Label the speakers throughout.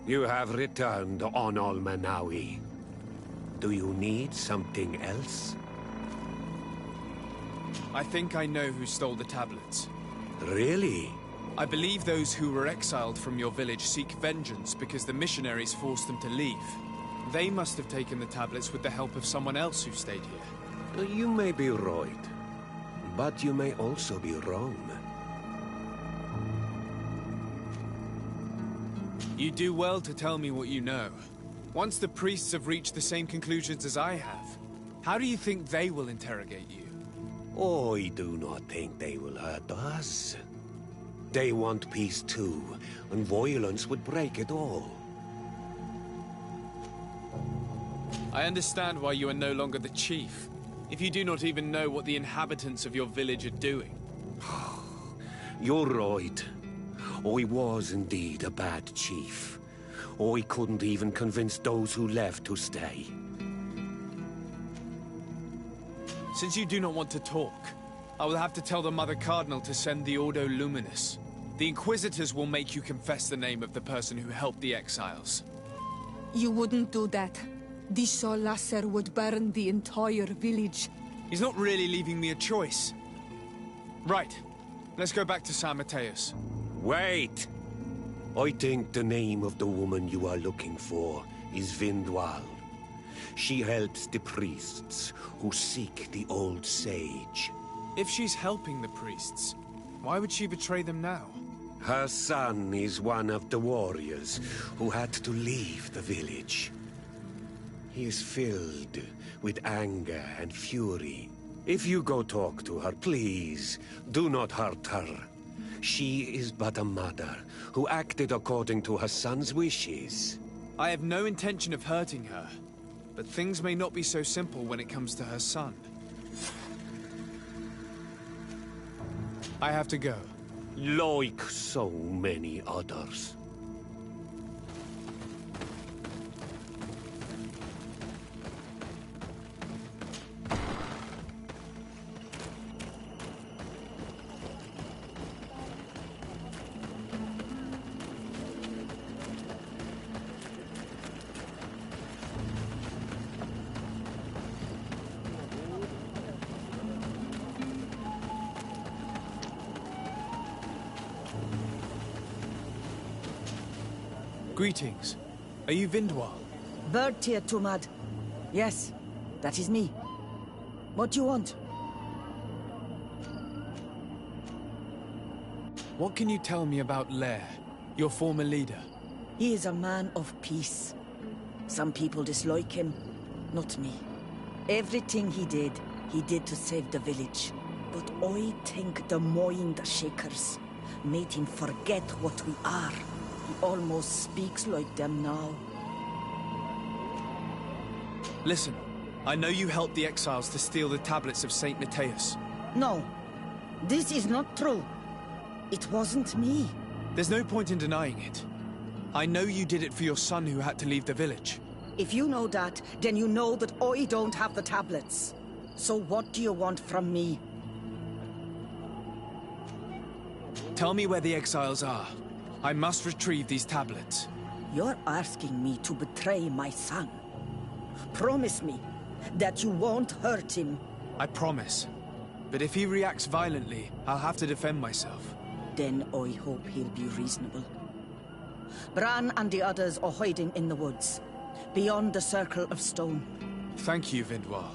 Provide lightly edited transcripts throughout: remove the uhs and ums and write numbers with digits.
Speaker 1: You have returned on Almanawi. Do you need something else?
Speaker 2: I think I know who stole the tablets.
Speaker 1: Really?
Speaker 2: I believe those who were exiled from your village seek vengeance because the missionaries forced them to leave. They must have taken the tablets with the help of someone else who stayed here.
Speaker 1: You may be right, but you may also be wrong.
Speaker 2: You do well to tell me what you know. Once the priests have reached the same conclusions as I have, how do you think they will interrogate you?
Speaker 1: I do not think they will hurt us. They want peace too, and violence would break it all.
Speaker 2: I understand why you are no longer the chief, if you do not even know what the inhabitants of your village are doing.
Speaker 1: You're right. I was indeed a bad chief. I couldn't even convince those who left to stay.
Speaker 2: Since you do not want to talk, I will have to tell the Mother Cardinal to send the Ordo Luminus. The Inquisitors will make you confess the name of the person who helped the exiles.
Speaker 3: You wouldn't do that. The Solasser would burn the entire village.
Speaker 2: He's not really leaving me a choice. Right. Let's go back to San Mateus.
Speaker 1: Wait! I think the name of the woman you are looking for is Vindwal. She helps the priests who seek the old sage.
Speaker 2: If she's helping the priests, why would she betray them now?
Speaker 1: Her son is one of the warriors who had to leave the village. He is filled with anger and fury. If you go talk to her, please, do not hurt her. She is but a mother who acted according to her son's wishes.
Speaker 2: I have no intention of hurting her, but things may not be so simple when it comes to her son. I have to go.
Speaker 1: Like so many others.
Speaker 2: Greetings. Are you Vindwal?
Speaker 4: Bertir Tumad. Yes, that is me. What do you want?
Speaker 2: What can you tell me about Lair, your former leader?
Speaker 4: He is a man of peace. Some people dislike him, not me. Everything he did to save the village. But I think the Mind Shakers made him forget what we are. He almost speaks like them now.
Speaker 2: Listen, I know you helped the exiles to steal the tablets of Saint Mateus.
Speaker 4: No, this is not true. It wasn't me.
Speaker 2: There's no point in denying it. I know you did it for your son who had to leave the village.
Speaker 4: If you know that, then you know that I don't have the tablets. So what do you want from me?
Speaker 2: Tell me where the exiles are. I must retrieve these tablets.
Speaker 4: You're asking me to betray my son. Promise me that you won't hurt him.
Speaker 2: I promise. But if he reacts violently, I'll have to defend myself.
Speaker 4: Then I hope he'll be reasonable. Bran and the others are hiding in the woods, beyond the Circle of Stone.
Speaker 2: Thank you, Vindwal.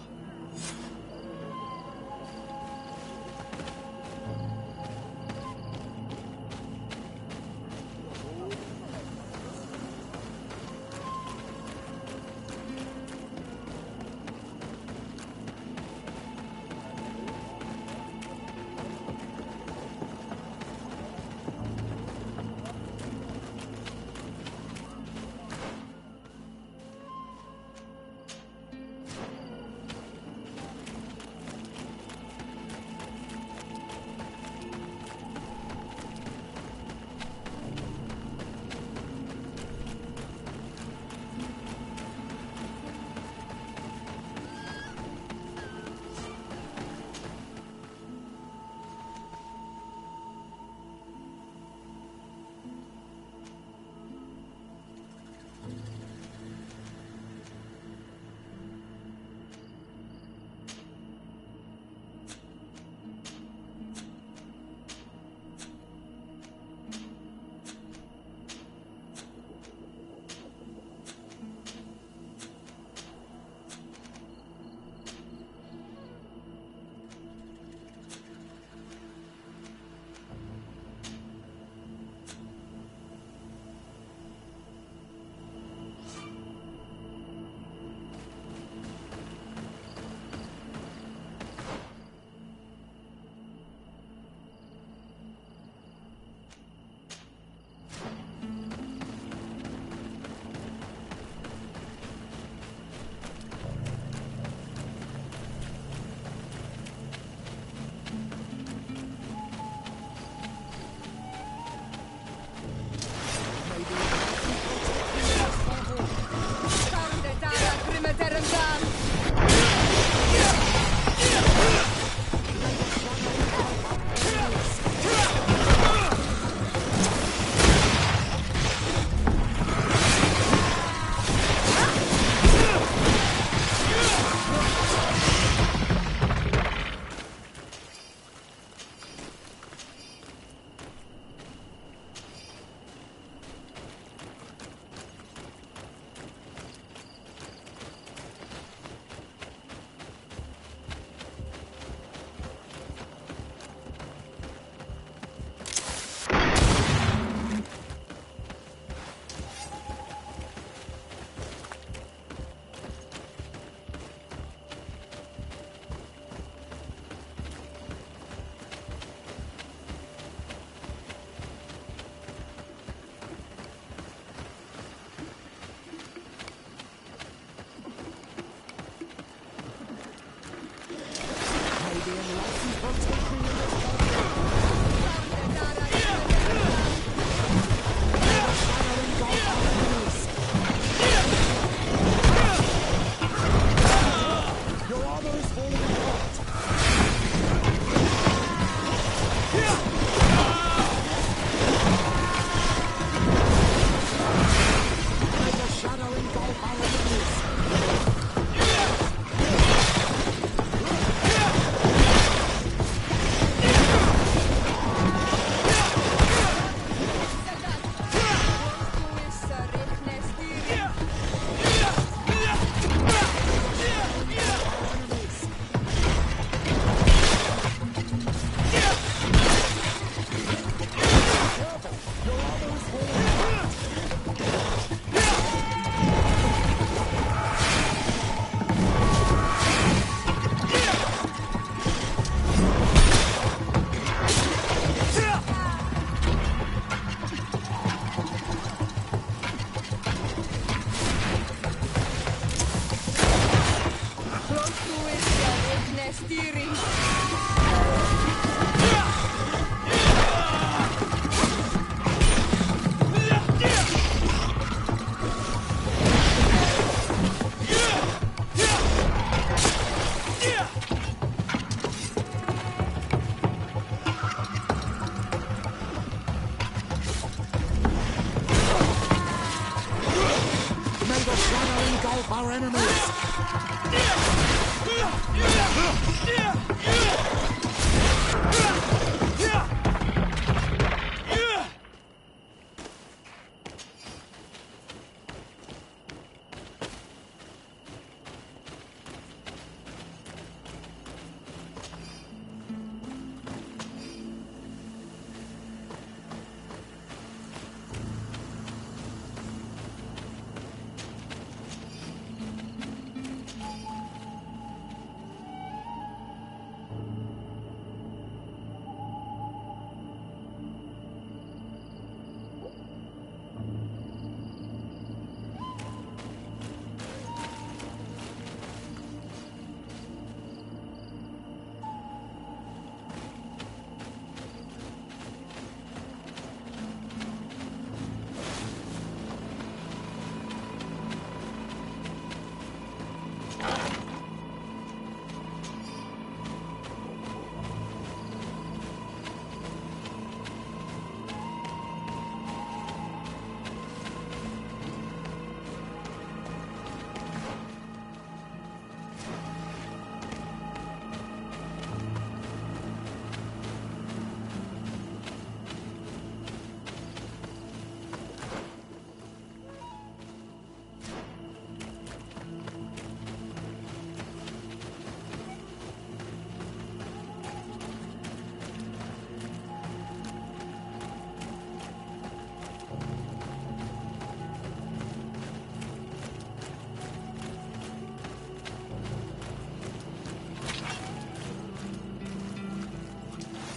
Speaker 5: enemies!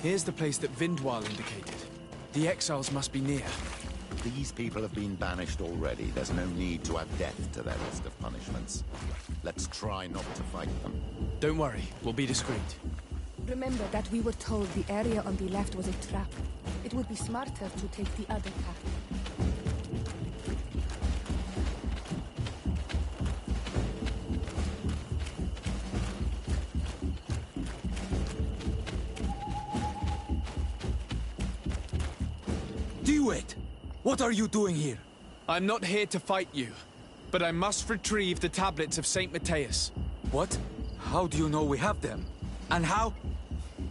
Speaker 2: Here's the place that Vindwal indicated. The exiles must be near.
Speaker 5: These people have been banished already. There's no need to add death to their list of punishments. Let's try not to fight them.
Speaker 2: Don't worry, we'll be discreet.
Speaker 3: Remember that we were told the area on the left was a trap. It would be smarter to take the other path.
Speaker 6: Do it! What are you doing here?
Speaker 2: I'm not here to fight you, but I must retrieve the tablets of St. Matthias.
Speaker 6: What? How do you know we have them? And how?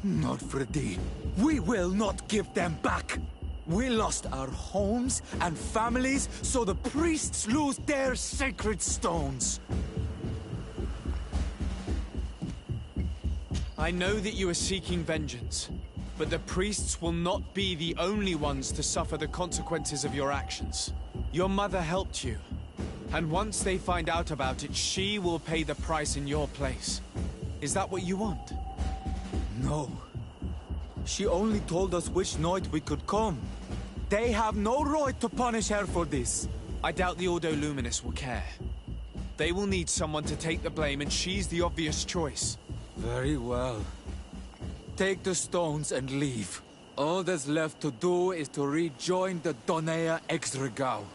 Speaker 6: Not Freddy. We will not give them back! We lost our homes and families, so the priests lose their sacred stones.
Speaker 2: I know that you are seeking vengeance, but the priests will not be the only ones to suffer the consequences of your actions. Your mother helped you, and once they find out about it, she will pay the price in your place. Is that what you want?
Speaker 6: No. She only told us which night we could come. They have no right to punish her for this.
Speaker 2: I doubt the Ordo Luminous will care. They will need someone to take the blame, and she's the obvious choice.
Speaker 6: Very well. Take the stones and leave. All that's left to do is to rejoin the Donea Exregao.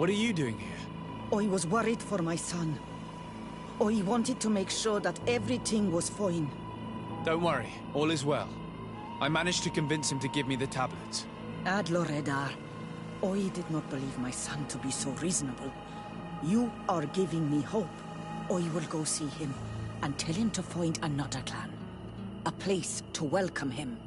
Speaker 2: What are you doing here?
Speaker 4: I was worried for my son. I wanted to make sure that everything was fine.
Speaker 2: Don't worry, all is well. I managed to convince him to give me the tablets.
Speaker 4: Ad Loredar, I did not believe my son to be so reasonable. You are giving me hope. I will go see him and tell him to find another clan. A place to welcome him.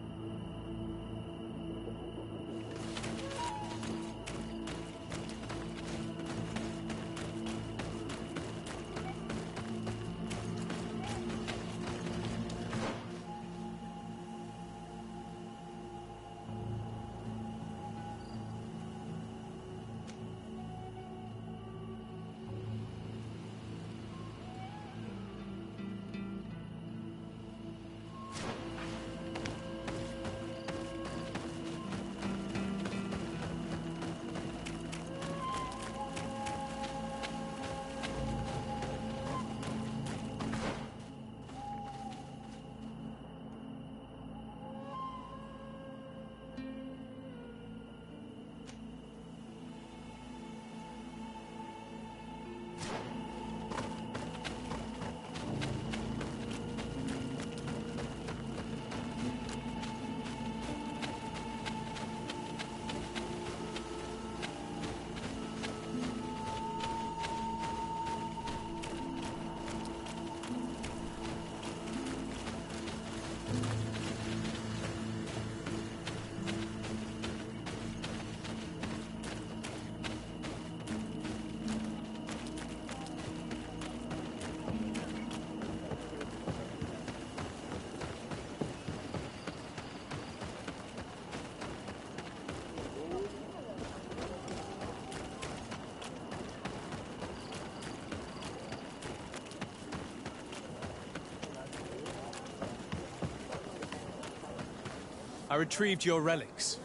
Speaker 2: I retrieved your relics.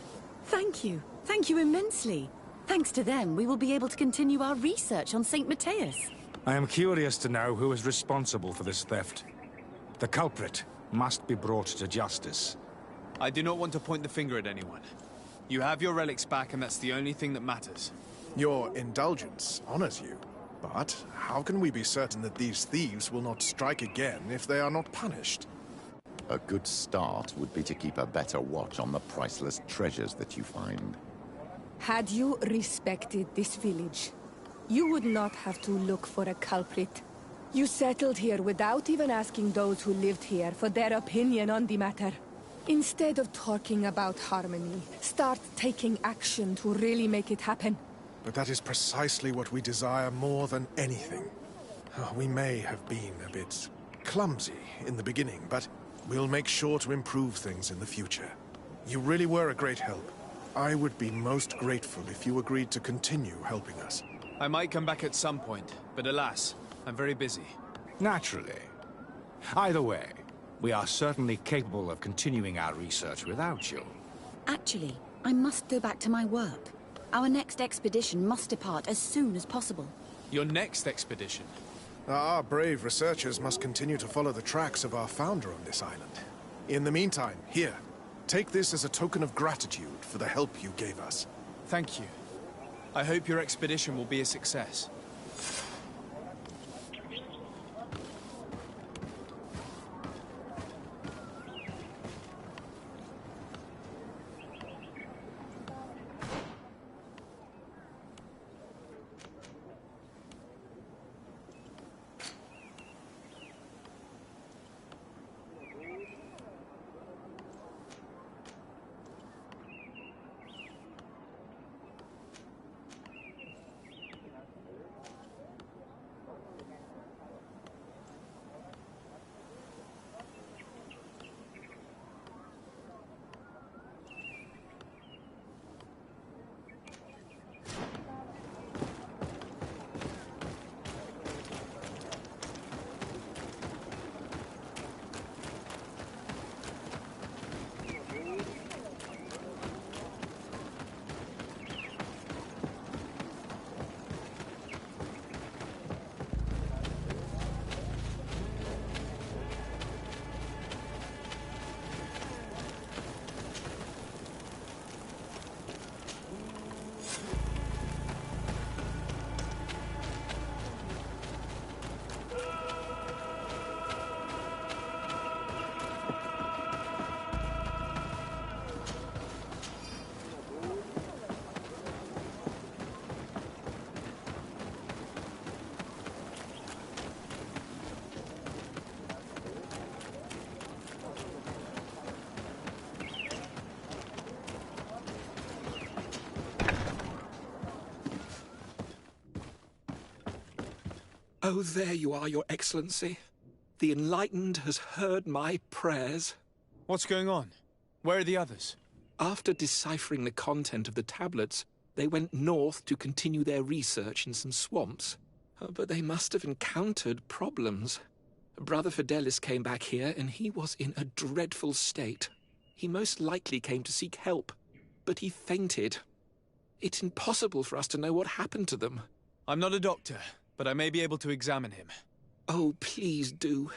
Speaker 7: Thank you. Thank you immensely. Thanks to them, we will be able to continue our research on St. Matthias.
Speaker 8: I am curious to know who is responsible for this theft. The culprit must be brought to justice.
Speaker 2: I do not want to point the finger at anyone. You have your relics back, and that's the only thing that matters.
Speaker 9: Your indulgence honors you. But how can we be certain that these thieves will not strike again if they are not punished?
Speaker 5: A good start would be to keep a better watch on the priceless treasures that you find.
Speaker 3: Had you respected this village, you would not have to look for a culprit. You settled here without even asking those who lived here for their opinion on the matter. Instead of talking about harmony, start taking action to really make it happen.
Speaker 9: But that is precisely what we desire more than anything. We may have been a bit clumsy in the beginning, but we'll make sure to improve things in the future. You really were a great help. I would be most grateful if you agreed to continue helping us.
Speaker 2: I might come back at some point, but alas, I'm very busy.
Speaker 8: Naturally. Either way, we are certainly capable of continuing our research without you.
Speaker 7: Actually, I must go back to my work. Our next expedition must depart as soon as possible.
Speaker 2: Your next expedition?
Speaker 9: Our brave researchers must continue to follow the tracks of our founder on this island. In the meantime, here, take this as a token of gratitude for the help you gave us.
Speaker 2: Thank you. I hope your expedition will be a success.
Speaker 10: Oh, there you are, Your Excellency. The Enlightened has heard my prayers.
Speaker 2: What's going on? Where are the others?
Speaker 10: After deciphering the content of the tablets, they went north to continue their research in some swamps. But they must have encountered problems. Brother Fidelis came back here, and he was in a dreadful state. He most likely came to seek help, but he fainted. It's impossible for us to know what happened to them.
Speaker 2: I'm not a doctor, but I may be able to examine him.
Speaker 10: Oh, please do.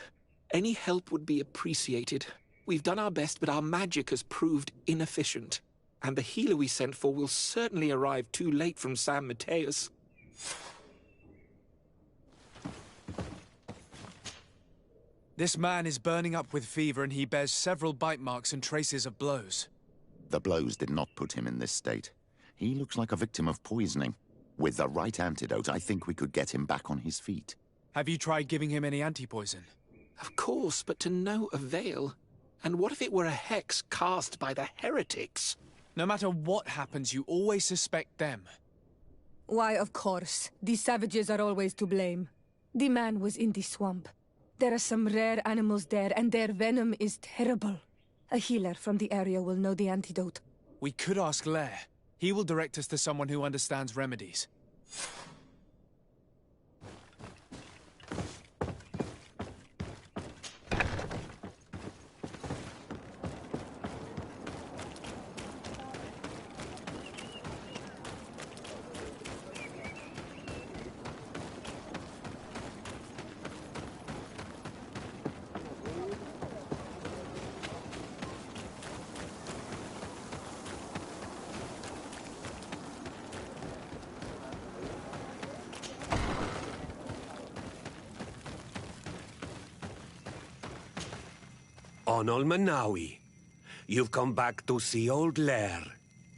Speaker 10: Any help would be appreciated. We've done our best, but our magic has proved inefficient. And the healer we sent for will certainly arrive too late from San Mateus.
Speaker 2: This man is burning up with fever, and he bears several bite marks and traces of blows.
Speaker 5: The blows did not put him in this state. He looks like a victim of poisoning. With the right antidote, I think we could get him back on his feet.
Speaker 2: Have you tried giving him any anti-poison?
Speaker 10: Of course, but to no avail. And what if it were a hex cast by the heretics?
Speaker 2: No matter what happens, you always suspect them.
Speaker 3: Why, of course. These savages are always to blame. The man was in the swamp. There are some rare animals there, and their venom is terrible. A healer from the area will know the antidote.
Speaker 2: We could ask Lair. He will direct us to someone who understands remedies.
Speaker 1: Onol Manawi, you've come back to see old Lair.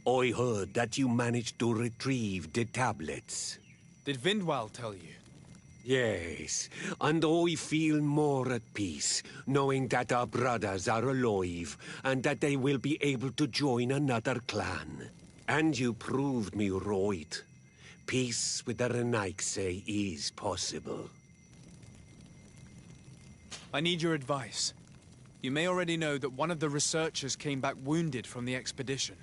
Speaker 1: I heard that you managed to retrieve the tablets.
Speaker 2: Did Vindwal tell you?
Speaker 1: Yes, and I feel more at peace, knowing that our brothers are alive, and that they will be able to join another clan. And you proved me right. Peace with the Renaigse is possible.
Speaker 2: I need your advice. You may already know that one of the researchers came back wounded from the expedition.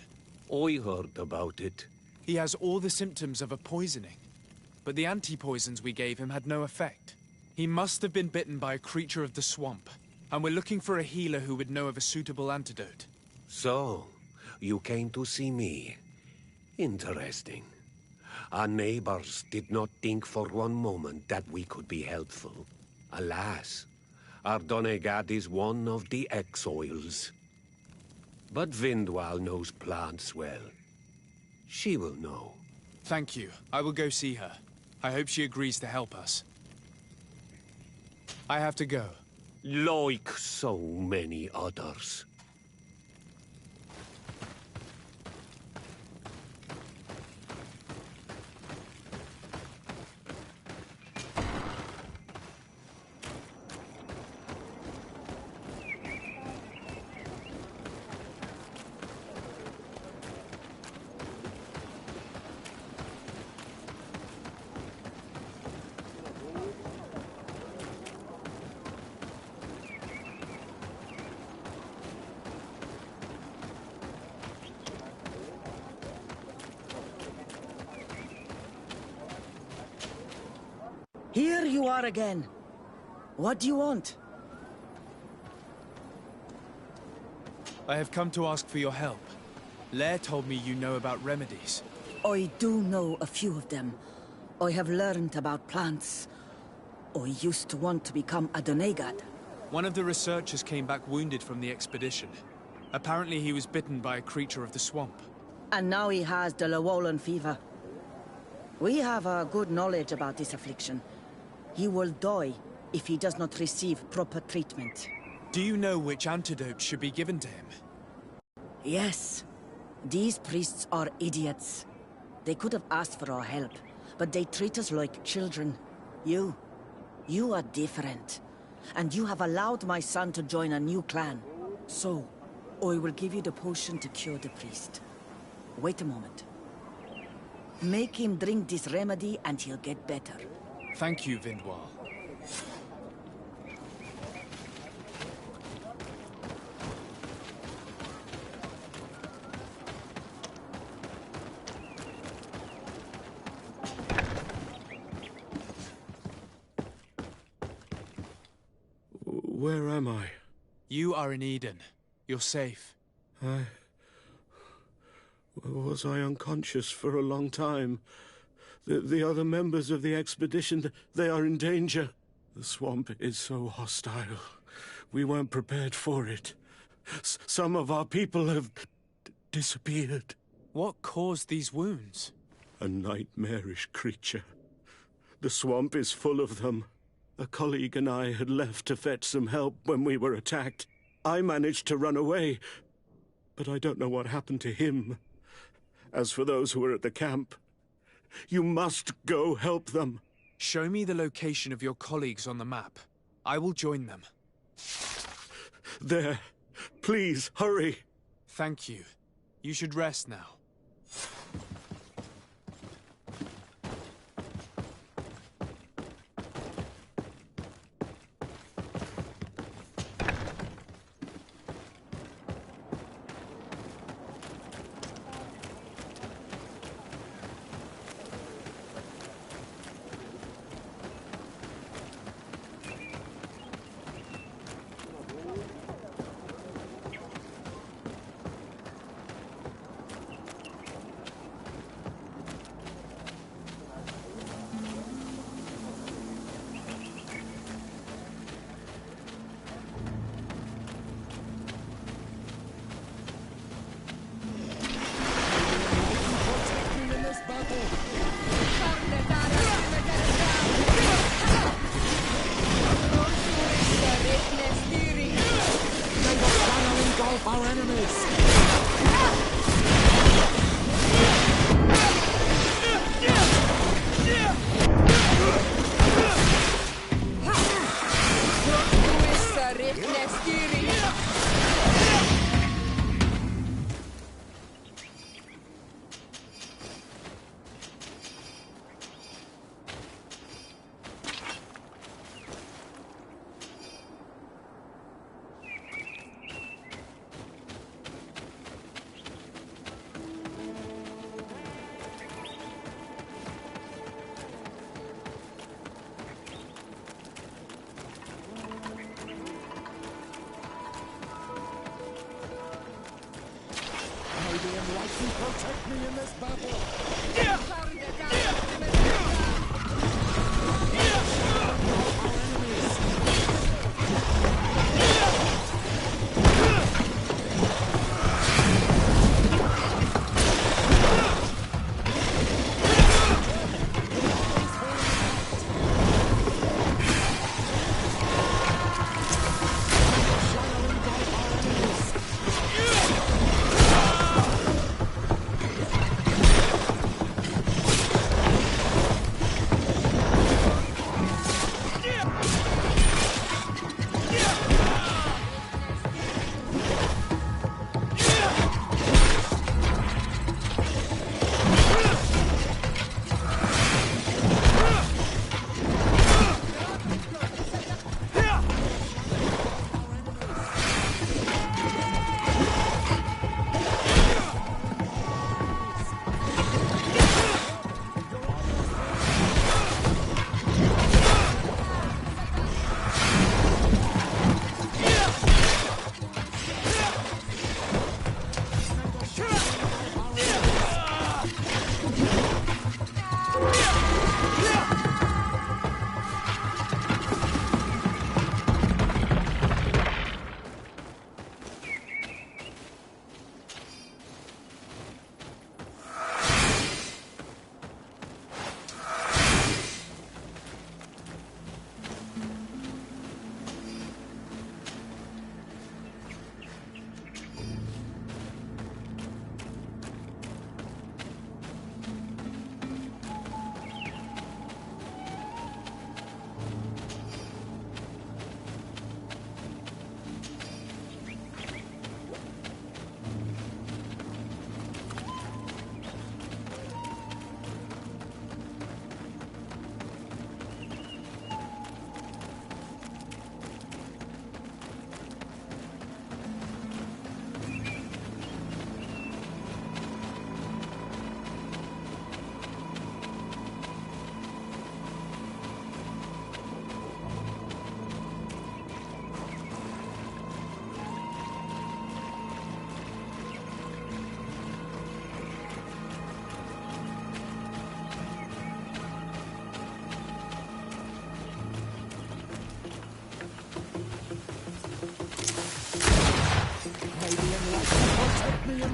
Speaker 1: I heard about it.
Speaker 2: He has all the symptoms of a poisoning, but the anti-poisons we gave him had no effect. He must have been bitten by a creature of the swamp, and we're looking for a healer who would know of a suitable antidote.
Speaker 1: So, you came to see me. Interesting. Our neighbors did not think for one moment that we could be helpful. Alas, our Donegad is one of the exiles. But Vindwal knows plants well. She will know.
Speaker 2: Thank you. I will go see her. I hope she agrees to help us. I have to go.
Speaker 1: Like so many others.
Speaker 4: Here you are again. What do you want?
Speaker 2: I have come to ask for your help. Lair told me you know about remedies.
Speaker 4: I do know a few of them. I have learned about plants. I used to want to become a Donegad.
Speaker 2: One of the researchers came back wounded from the expedition. Apparently he was bitten by a creature of the swamp.
Speaker 4: And now he has the Llewellyn fever. We have a good knowledge about this affliction. He will die if he does not receive proper treatment.
Speaker 2: Do you know which antidote should be given to him?
Speaker 4: Yes. These priests are idiots. They could have asked for our help, but they treat us like children. You are different. And you have allowed my son to join a new clan. So, I will give you the potion to cure the priest. Wait a moment. Make him drink this remedy and he'll get better.
Speaker 2: Thank you, Vindwal.
Speaker 1: Where am I?
Speaker 2: You are in Eden. You're safe.
Speaker 1: Was I unconscious for a long time? The other members of the expedition, they are in danger. The swamp is so hostile. We weren't prepared for it. Some of our people have disappeared.
Speaker 2: What caused these wounds?
Speaker 1: A nightmarish creature. The swamp is full of them. A colleague and I had left to fetch some help when we were attacked. I managed to run away, but I don't know what happened to him. As for those who are at the camp, you must go help them.
Speaker 2: Show me the location of your colleagues on the map. I will join them.
Speaker 1: There. Please, hurry.
Speaker 2: Thank you. You should rest now.
Speaker 9: Protect me in this battle!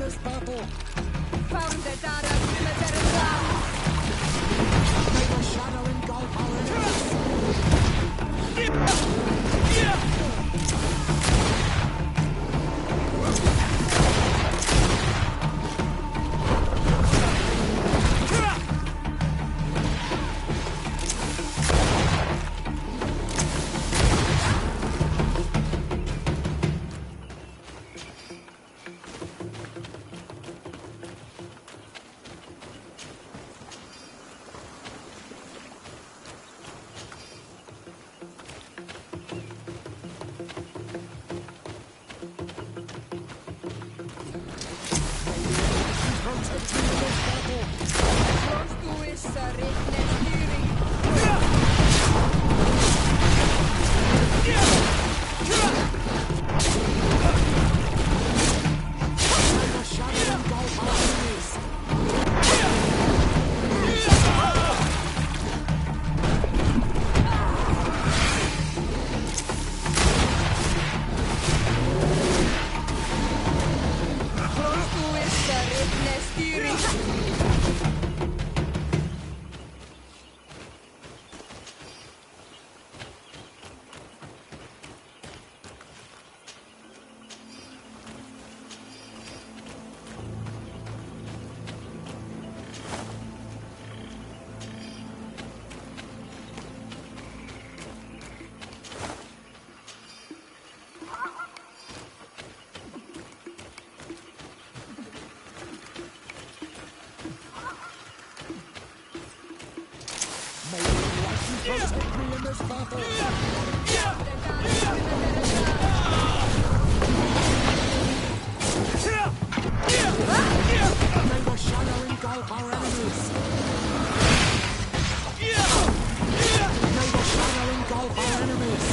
Speaker 5: this battle!
Speaker 3: Found the Dara Military.
Speaker 5: May the shadow engulf our protect me in this battle! May the shadow engulf our enemies! May the shadow engulf our enemies!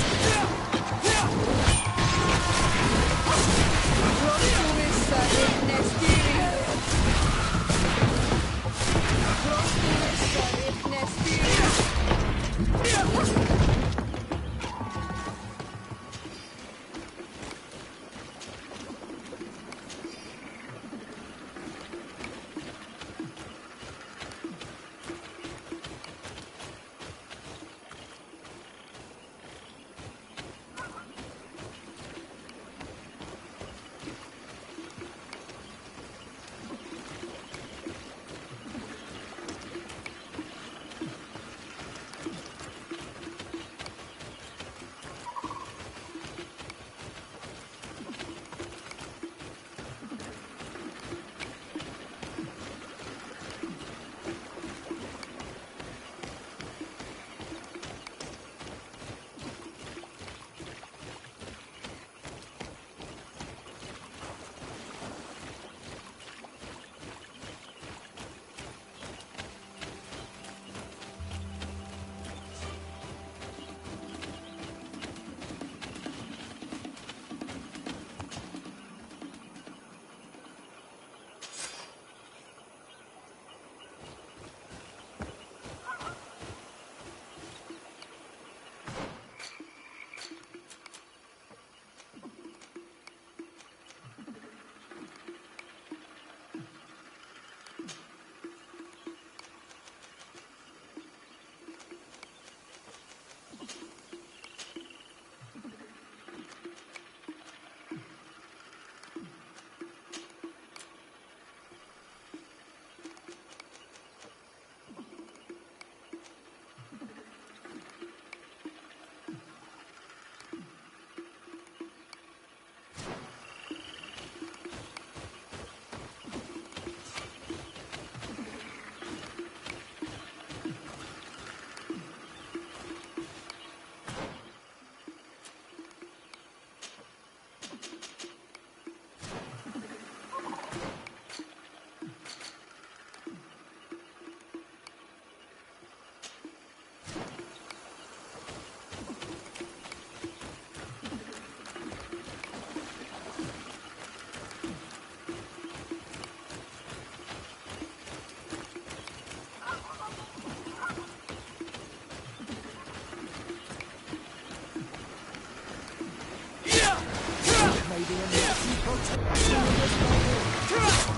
Speaker 11: May the American protect you in this battle!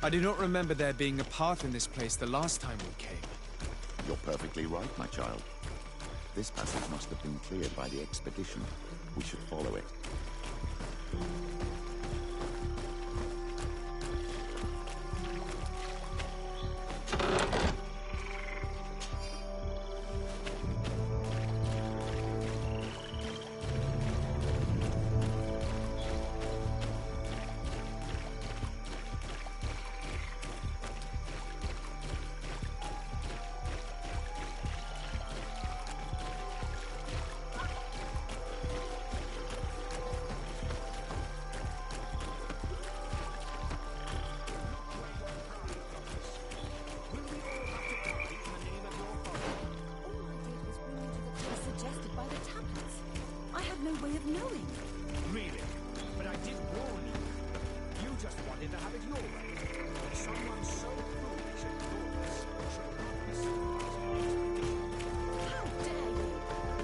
Speaker 2: I do not remember there being a path in this place the last time we came.
Speaker 5: You're perfectly right, my child. This passage must have been cleared by the expedition. We should follow it.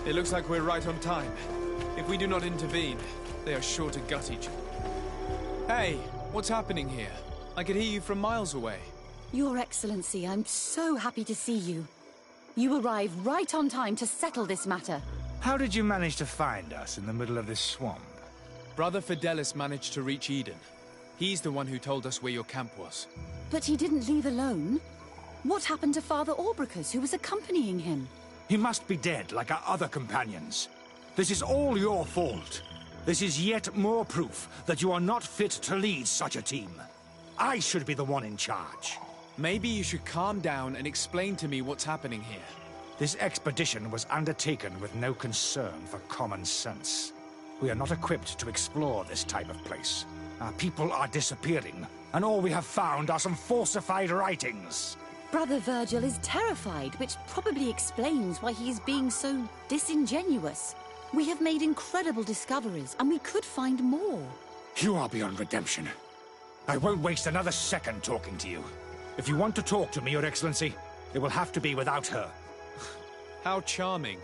Speaker 2: It looks like we're right on time. If we do not intervene, they are sure to gut each other. Hey, what's happening here? I could hear you from miles away.
Speaker 7: Your Excellency, I'm so happy to see you. You arrived right on time to settle this matter.
Speaker 8: How did you manage to find us in the middle of this swamp?
Speaker 2: Brother Fidelis managed to reach Eden. He's the one who told us where your camp was.
Speaker 7: But he didn't leave alone. What happened to Father Orbricus, who was accompanying him?
Speaker 8: He must be dead, like our other companions. This is all your fault. This is yet more proof that you are not fit to lead such a team. I should be the one in charge.
Speaker 2: Maybe you should calm down and explain to me what's happening here.
Speaker 8: This expedition was undertaken with no concern for common sense. We are not equipped to explore this type of place. Our people are disappearing, and all we have found are some falsified writings.
Speaker 7: Brother Virgil is terrified, which probably explains why he is being so disingenuous. We have made incredible discoveries, and we could find more.
Speaker 8: You are beyond redemption. I won't waste another second talking to you. If you want to talk to me, Your Excellency, it will have to be without her.
Speaker 2: How charming.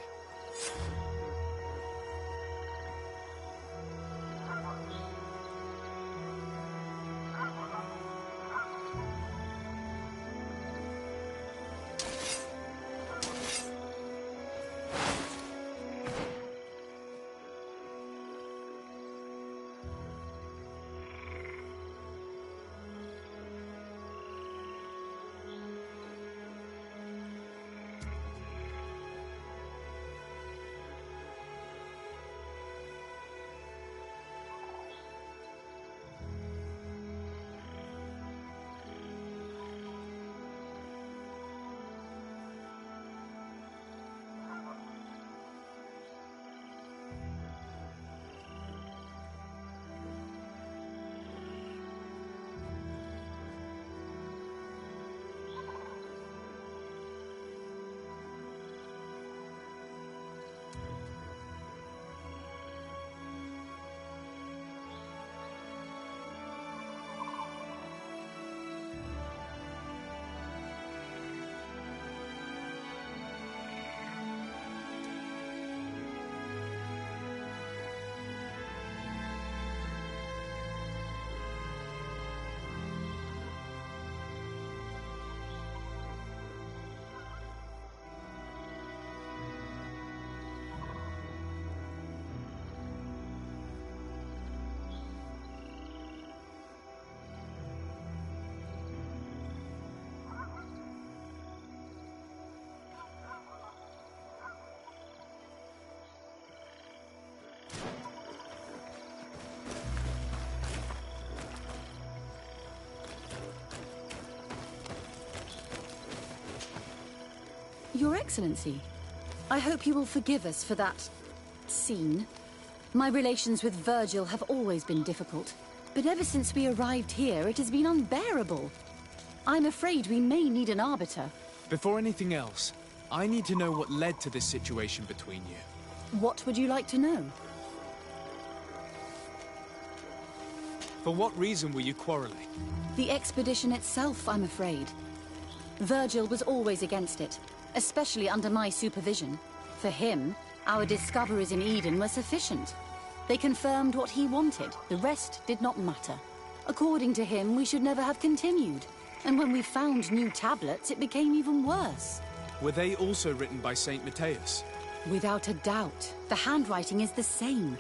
Speaker 7: Your Excellency, I hope you will forgive us for that scene. My relations with Virgil have always been difficult, but ever since we arrived here, it has been unbearable. I'm afraid we may need an arbiter.
Speaker 2: Before anything else, I need to know what led to this situation between you.
Speaker 7: What would you like to know?
Speaker 2: For what reason were you quarreling?
Speaker 7: The expedition itself, I'm afraid. Virgil was always against it, especially under my supervision. For him, our discoveries in Eden were sufficient. They confirmed what he wanted. The rest did not matter. According to him, we should never have continued. And when we found new tablets, it became even worse.
Speaker 2: Were they also written by Saint Matthias?
Speaker 7: Without a doubt. The handwriting is the same.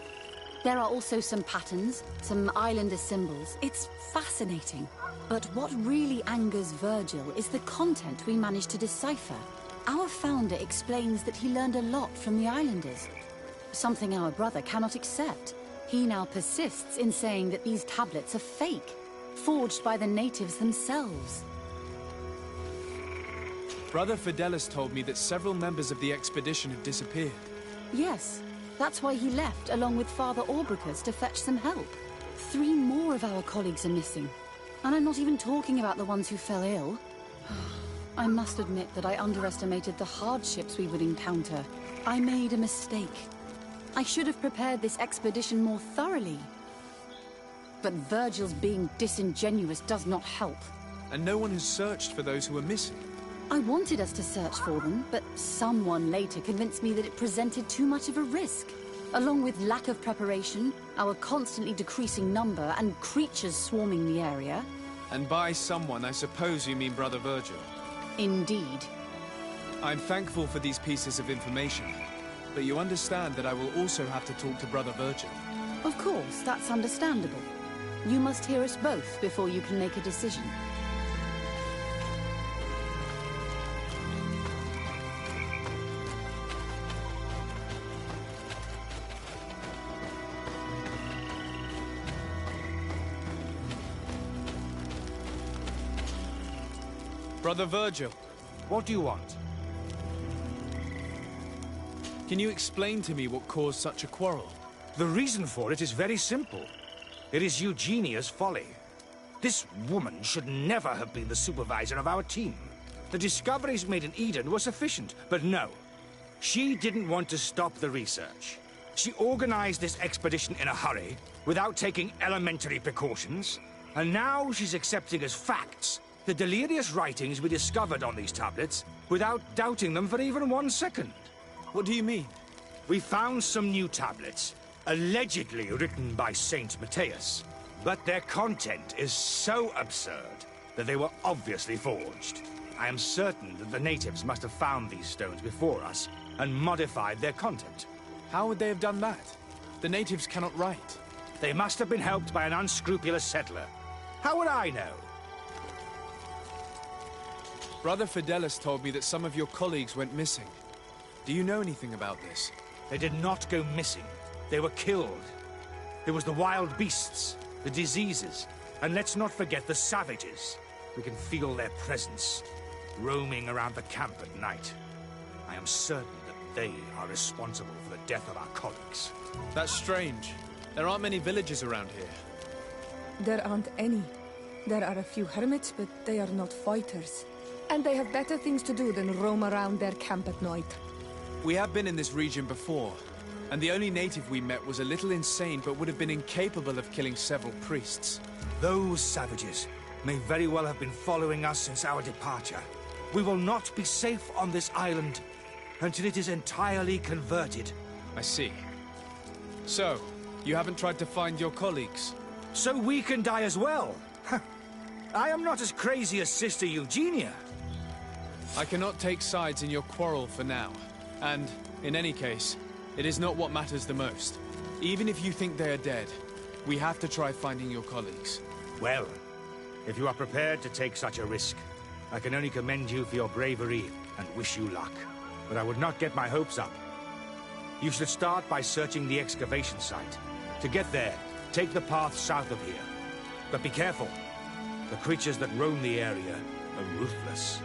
Speaker 7: There are also some patterns, some islander symbols. It's fascinating. But what really angers Virgil is the content we managed to decipher. Our founder explains that he learned a lot from the islanders. Something our brother cannot accept. He now persists in saying that these tablets are fake, forged by the natives themselves.
Speaker 2: Brother Fidelis told me that several members of the expedition have disappeared.
Speaker 7: Yes, that's why he left along with Father Orbricus to fetch some help. 3 more of our colleagues are missing. And I'm not even talking about the ones who fell ill. I must admit that I underestimated the hardships we would encounter. I made a mistake. I should have prepared this expedition more thoroughly. But Virgil's being disingenuous does not help.
Speaker 2: And no one has searched for those who are missing.
Speaker 7: I wanted us to search for them, but someone later convinced me that it presented too much of a risk. Along with lack of preparation, our constantly decreasing number, and creatures swarming the area.
Speaker 2: And by someone, I suppose you mean Brother Virgil.
Speaker 7: Indeed.
Speaker 2: I'm thankful for these pieces of information, but you understand that I will also have to talk to Brother Virgil.
Speaker 7: Of course, that's understandable. You must hear us both before you can make a decision.
Speaker 2: Brother Virgil.
Speaker 8: What do you want?
Speaker 2: Can you explain to me what caused such a quarrel?
Speaker 8: The reason for it is very simple. It is Eugenia's folly. This woman should never have been the supervisor of our team. The discoveries made in Eden were sufficient, but no. She didn't want to stop the research. She organized this expedition in a hurry, without taking elementary precautions, and now she's accepting as facts the delirious writings we discovered on these tablets, without doubting them for even 1 second.
Speaker 2: What do you mean?
Speaker 8: We found some new tablets, allegedly written by Saint Matthias, but their content is so absurd that they were obviously forged. I am certain that the natives must have found these stones before us and modified their content.
Speaker 2: How would they have done that? The natives cannot write.
Speaker 8: They must have been helped by an unscrupulous settler. How would I know?
Speaker 2: Brother Fidelis told me that some of your colleagues went missing. Do you know anything about this?
Speaker 8: They did not go missing. They were killed. There was the wild beasts, the diseases, and let's not forget the savages. We can feel their presence, roaming around the camp at night. I am certain that they are responsible for the death of our colleagues.
Speaker 2: That's strange. There aren't many villages around here.
Speaker 3: There aren't any. There are a few hermits, but they are not fighters. And they have better things to do than roam around their camp at night.
Speaker 2: We have been in this region before, and the only native we met was a little insane, but would have been incapable of killing several priests.
Speaker 8: Those savages may very well have been following us since our departure. We will not be safe on this island until it is entirely converted.
Speaker 2: I see. So, you haven't tried to find your colleagues?
Speaker 8: So we can die as well. I am not as crazy as Sister Eugenia.
Speaker 2: I cannot take sides in your quarrel for now. And, in any case, it is not what matters the most. Even if you think they are dead, we have to try finding your colleagues.
Speaker 8: Well, if you are prepared to take such a risk, I can only commend you for your bravery and wish you luck. But I would not get my hopes up. You should start by searching the excavation site. To get there, take the path south of here. But be careful. The creatures that roam the area are ruthless.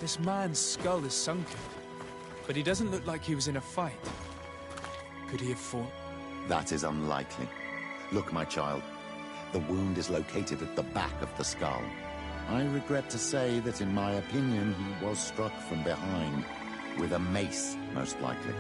Speaker 2: This man's skull is sunken, but he doesn't look like he was in a fight. Could he have fought?
Speaker 5: That is unlikely. Look, my child. The wound is located at the back of the skull. I regret to say that, in my opinion, he was struck from behind. With a mace, most likely.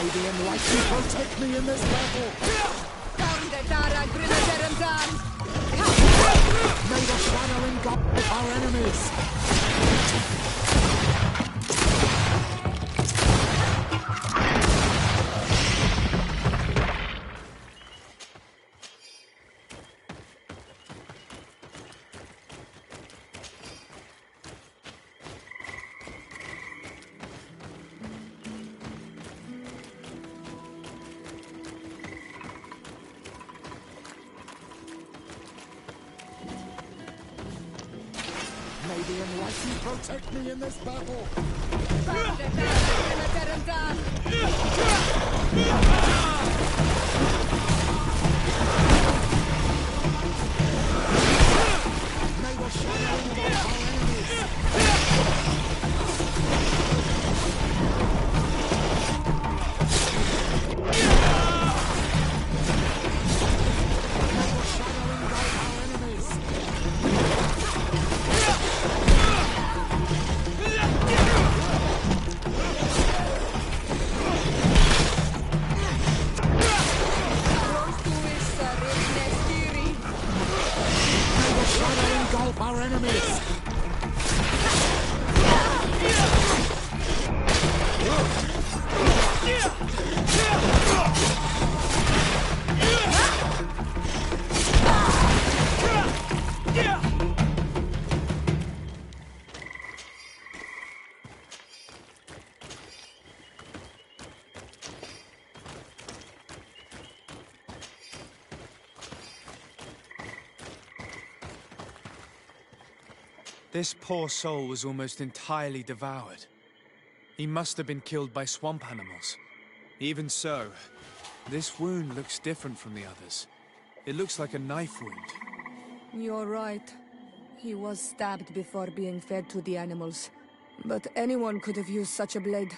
Speaker 11: May the enlightened protect me in this battle! May the shadow engulf our enemies! May the enlightened protect me in this battle! May the shadow engulf our enemies! Engulf our enemies!
Speaker 2: This poor soul was almost entirely devoured. He must have been killed by swamp animals. Even so, this wound looks different from the others. It looks like a knife wound.
Speaker 3: You're right. He was stabbed before being fed to the animals. But anyone could have used such a blade.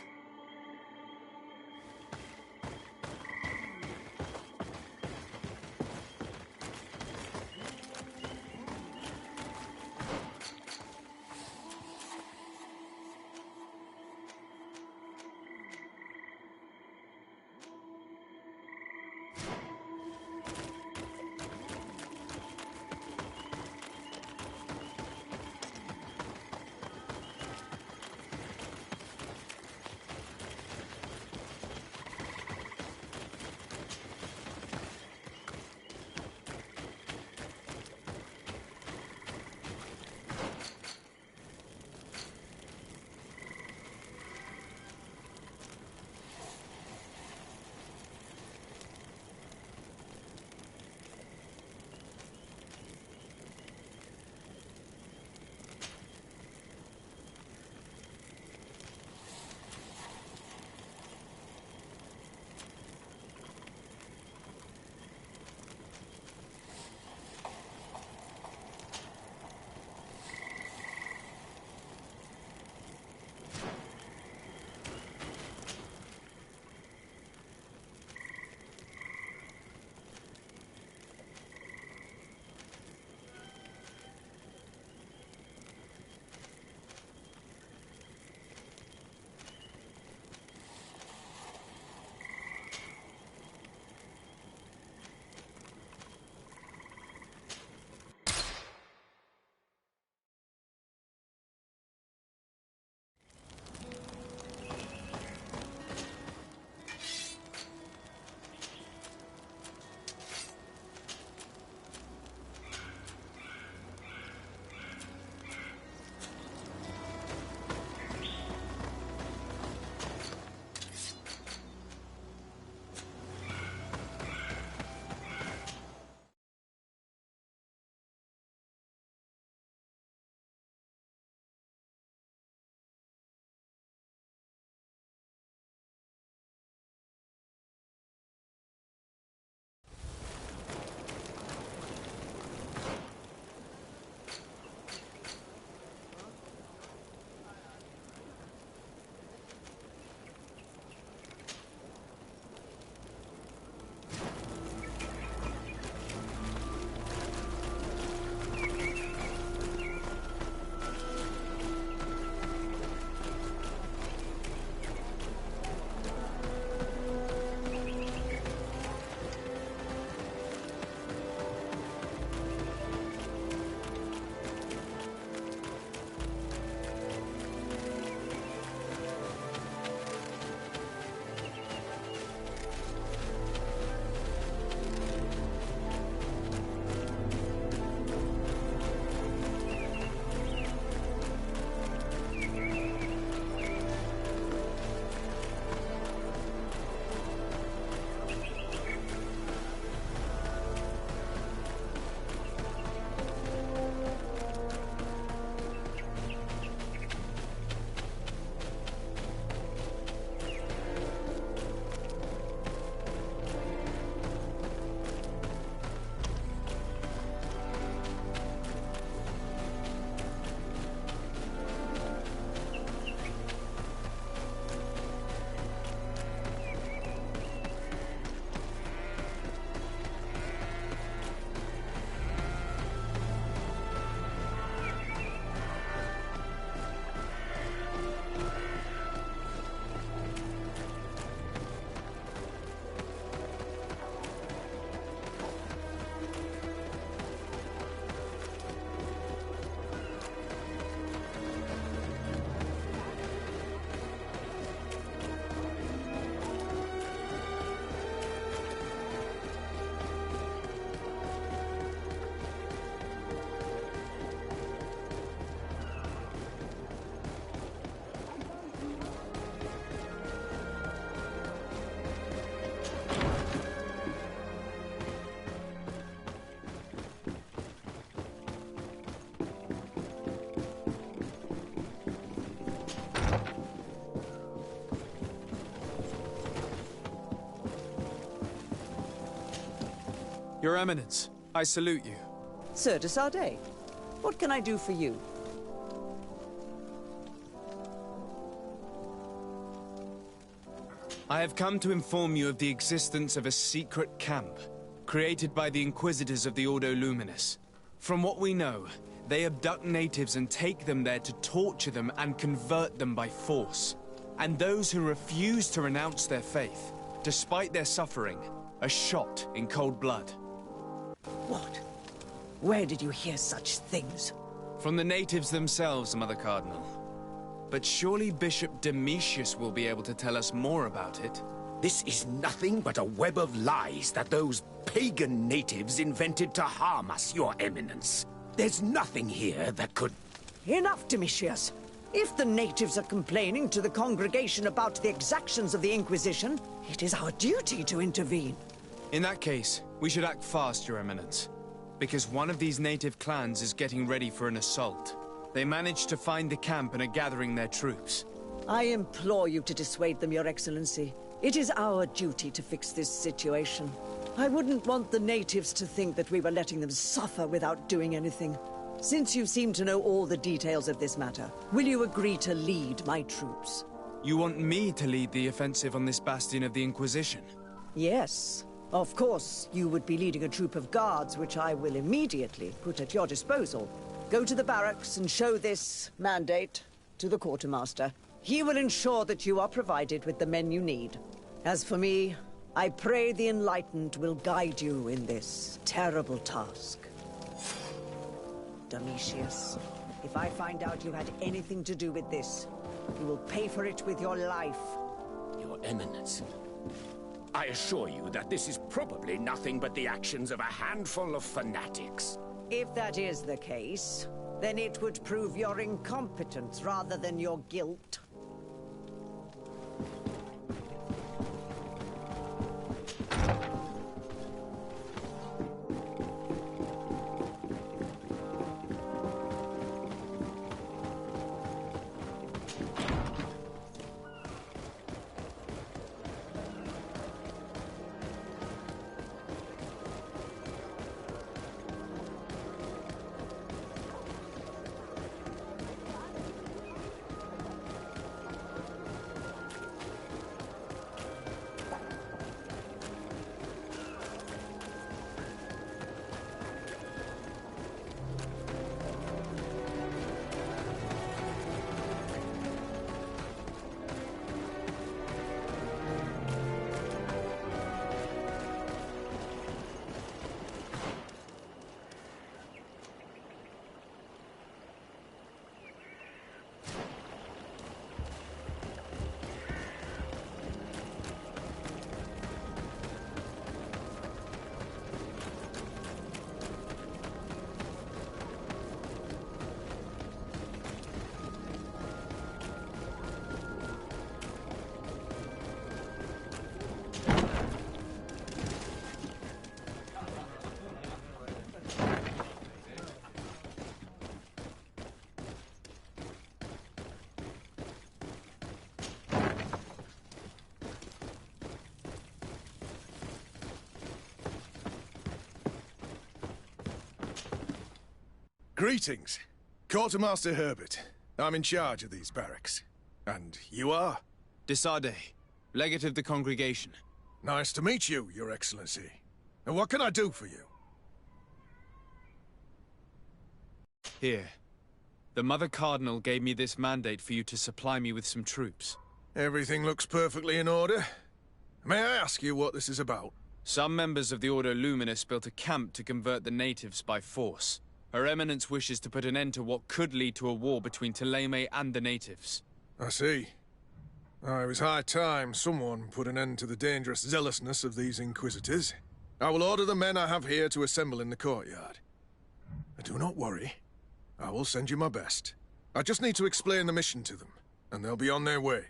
Speaker 2: Your Eminence, I salute you.
Speaker 4: Sir de Sardet, what can I do for you?
Speaker 2: I have come to inform you of the existence of a secret camp, created by the Inquisitors of the Ordo Luminis. From what we know, they abduct natives and take them there to torture them and convert them by force. And those who refuse to renounce their faith, despite their suffering, are shot in cold blood.
Speaker 4: What? Where did you hear such things?
Speaker 2: From the natives themselves, Mother Cardinal. But surely Bishop Domitius will be able to tell us more about it.
Speaker 12: This is nothing but a web of lies that those pagan natives invented to harm us, Your Eminence. There's nothing here that could...
Speaker 4: Enough, Domitius. If the natives are complaining to the congregation about the exactions of the Inquisition, it is our duty to intervene.
Speaker 2: In that case, we should act fast, Your Eminence. Because one of these native clans is getting ready for an assault. They managed to find the camp and are gathering their troops.
Speaker 4: I implore you to dissuade them, Your Excellency. It is our duty to fix this situation. I wouldn't want the natives to think that we were letting them suffer without doing anything. Since you seem to know all the details of this matter, will you agree to lead my troops?
Speaker 2: You want me to lead the offensive on this bastion of the Inquisition?
Speaker 4: Yes. Of course, you would be leading a troop of guards, which I will immediately put at your disposal. Go to the barracks and show this mandate to the quartermaster. He will ensure that you are provided with the men you need. As for me, I pray the Enlightened will guide you in this terrible task. Domitius, if I find out you had anything to do with this, you will pay for it with your life.
Speaker 12: Your Eminence, I assure you that this is probably nothing but the actions of a handful of fanatics.
Speaker 4: If that is the case, then it would prove your incompetence rather than your guilt.
Speaker 9: Greetings. Quartermaster Herbert. I'm in charge of these barracks. And you are?
Speaker 2: De Sardet, legate of the congregation.
Speaker 9: Nice to meet you, Your Excellency. And what can I do for you?
Speaker 2: Here. The Mother Cardinal gave me this mandate for you to supply me with some troops.
Speaker 9: Everything looks perfectly in order. May I ask you what this is about?
Speaker 2: Some members of the Ordo Luminis built a camp to convert the natives by force. Her Eminence wishes to put an end to what could lead to a war between Thélème and the natives.
Speaker 9: I see. It was high time someone put an end to the dangerous zealousness of these Inquisitors. I will order the men I have here to assemble in the courtyard. Do not worry. I will send you my best. I just need to explain the mission to them, and they'll be on their way.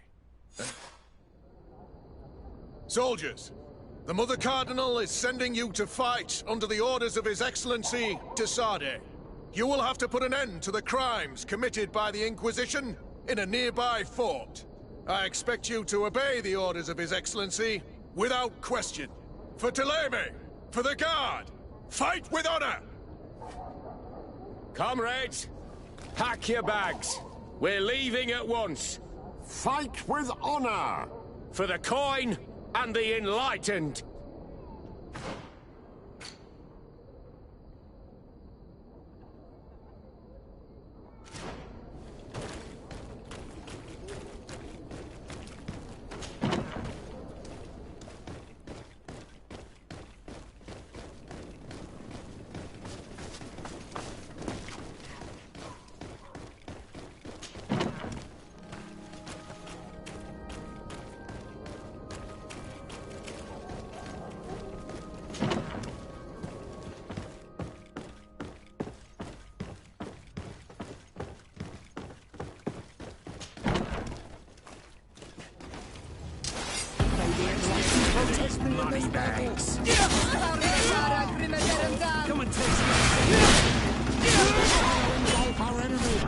Speaker 9: Soldiers! The Mother Cardinal is sending you to fight under the orders of His Excellency, de Sardet. You will have to put an end to the crimes committed by the Inquisition in a nearby fort. I expect you to obey the orders of His Excellency without question. For Thélème! For the Guard!
Speaker 12: Fight with honor!
Speaker 1: Comrades, pack your bags. We're leaving at once.
Speaker 11: Fight with honor!
Speaker 1: For the coin and the enlightened.
Speaker 12: Money bags.
Speaker 11: Come and take our enemy!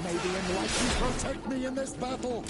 Speaker 11: May the enlightened protect me in this battle!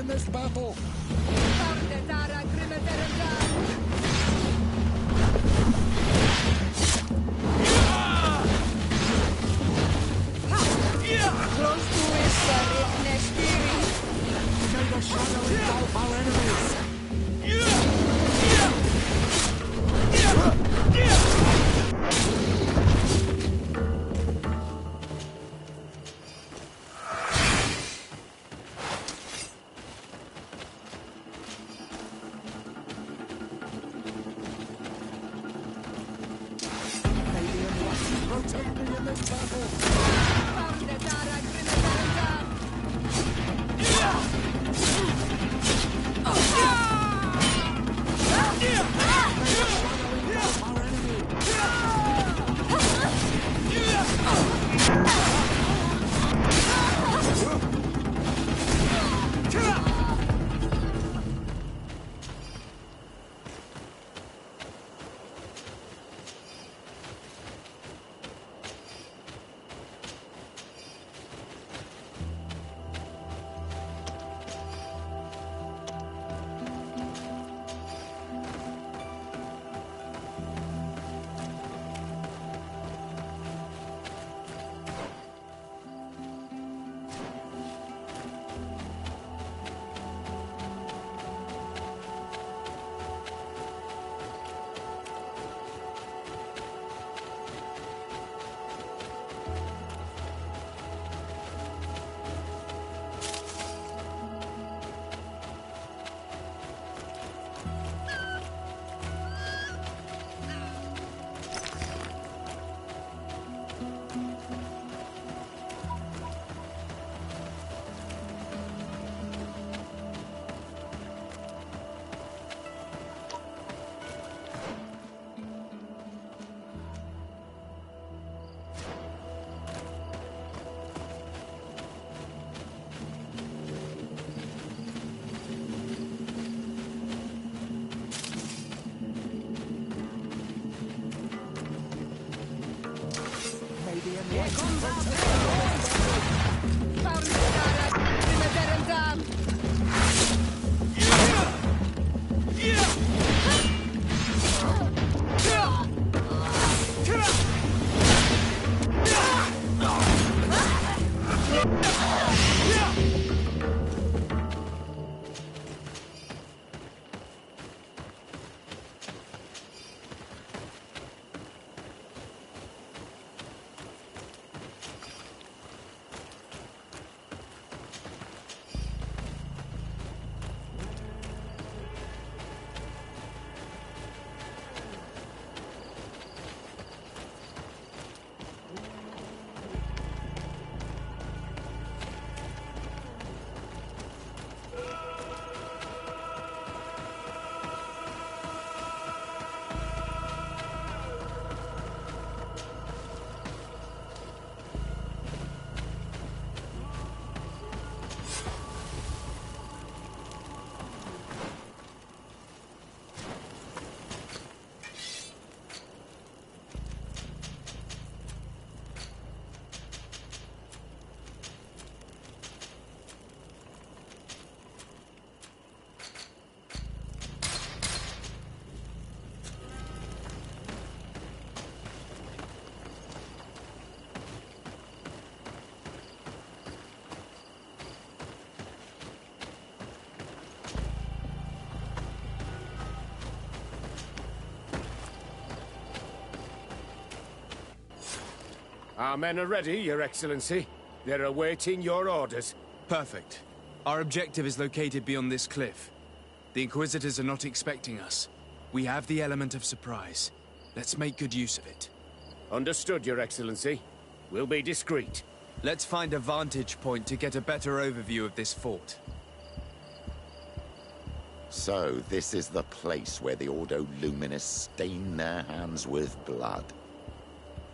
Speaker 11: This battle! May the shadow engulf our enemies! Protect me in this battle!
Speaker 12: Our men are ready, Your Excellency. They're awaiting your orders.
Speaker 2: Perfect. Our objective is located beyond this cliff. The Inquisitors are not expecting us. We have the element of surprise. Let's make good use of it.
Speaker 12: Understood, Your Excellency. We'll be discreet.
Speaker 2: Let's find a vantage point to get a better overview of this fort.
Speaker 5: So, this is the place where the Ordo Luminis stain their hands with blood.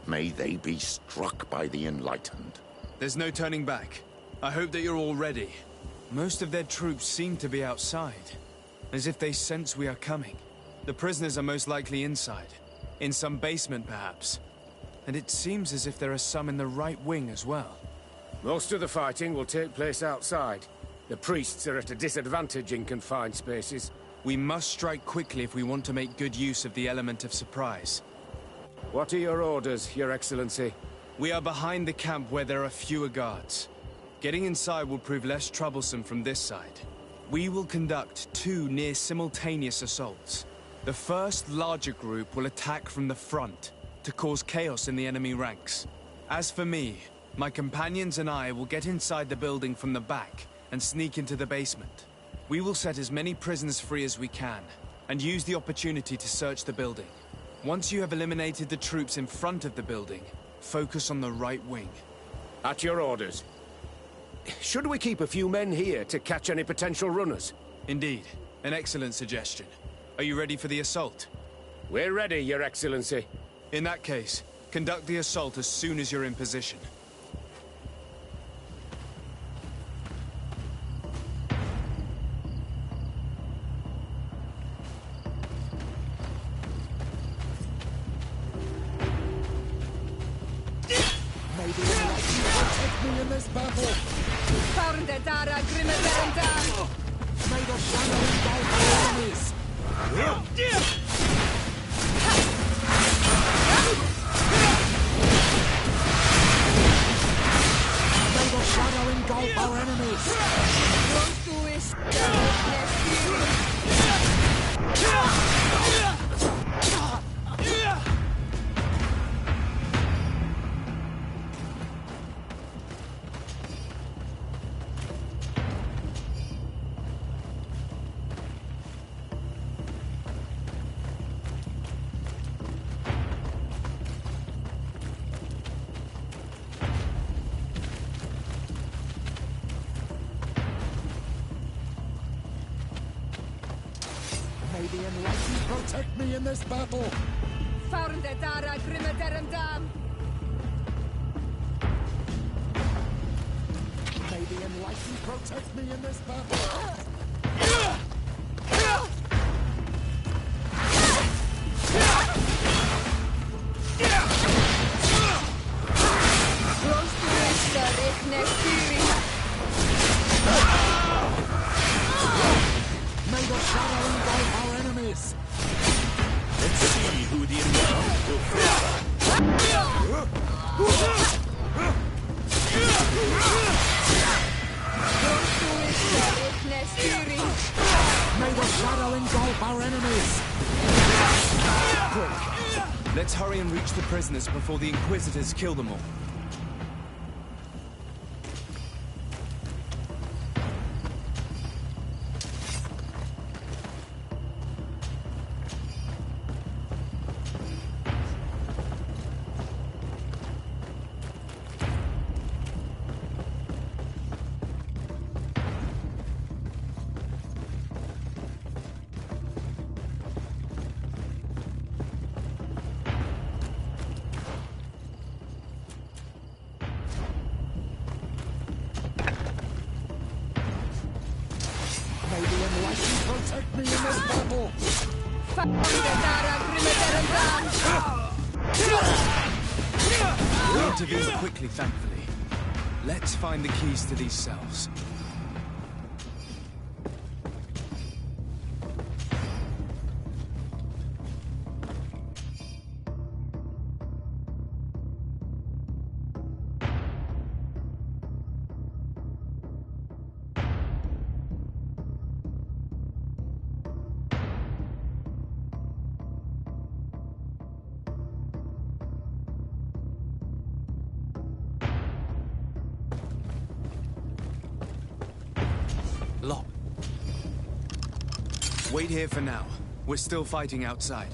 Speaker 5: May they be struck by the Enlightened.
Speaker 2: There's no turning back. I hope that you're all ready. Most of their troops seem to be outside, as if they sense we are coming. The prisoners are most likely inside, in some basement perhaps. And it seems as if there are some in the right wing as well.
Speaker 12: Most of the fighting will take place outside. The priests are at a disadvantage in confined spaces.
Speaker 2: We must strike quickly if we want to make good use of the element of surprise.
Speaker 12: What are your orders, Your Excellency?
Speaker 2: We are behind the camp where there are fewer guards. Getting inside will prove less troublesome from this side. We will conduct 2 near-simultaneous assaults. The first larger group will attack from the front to cause chaos in the enemy ranks. As for me, my companions and I will get inside the building from the back and sneak into the basement. We will set as many prisoners free as we can and use the opportunity to search the building. Once you have eliminated the troops in front of the building, focus on the right wing.
Speaker 12: At your orders. Should we keep a few men here to catch any potential runners?
Speaker 2: Indeed. An excellent suggestion. Are you ready for the assault?
Speaker 12: We're ready, Your Excellency.
Speaker 2: In that case, conduct the assault as soon as you're in position.
Speaker 11: In this battle!
Speaker 3: Found the Dara Grimmer.
Speaker 11: May the shadow engulf our enemies! May the shadow engulf our enemies!
Speaker 3: Don't do it!
Speaker 11: May the Enlightened protect me in this battle!
Speaker 3: Found the Dara Grimmer.
Speaker 11: May the Enlightened protect me in this battle! engulf our enemies!
Speaker 2: Quick! Let's hurry and reach the prisoners before the Inquisitors kill them all.
Speaker 11: May the enlightened protect me in this battle!
Speaker 2: We intervene quickly, thankfully. Let's find the keys to these cells. Lock. Wait here for now. We're still fighting outside.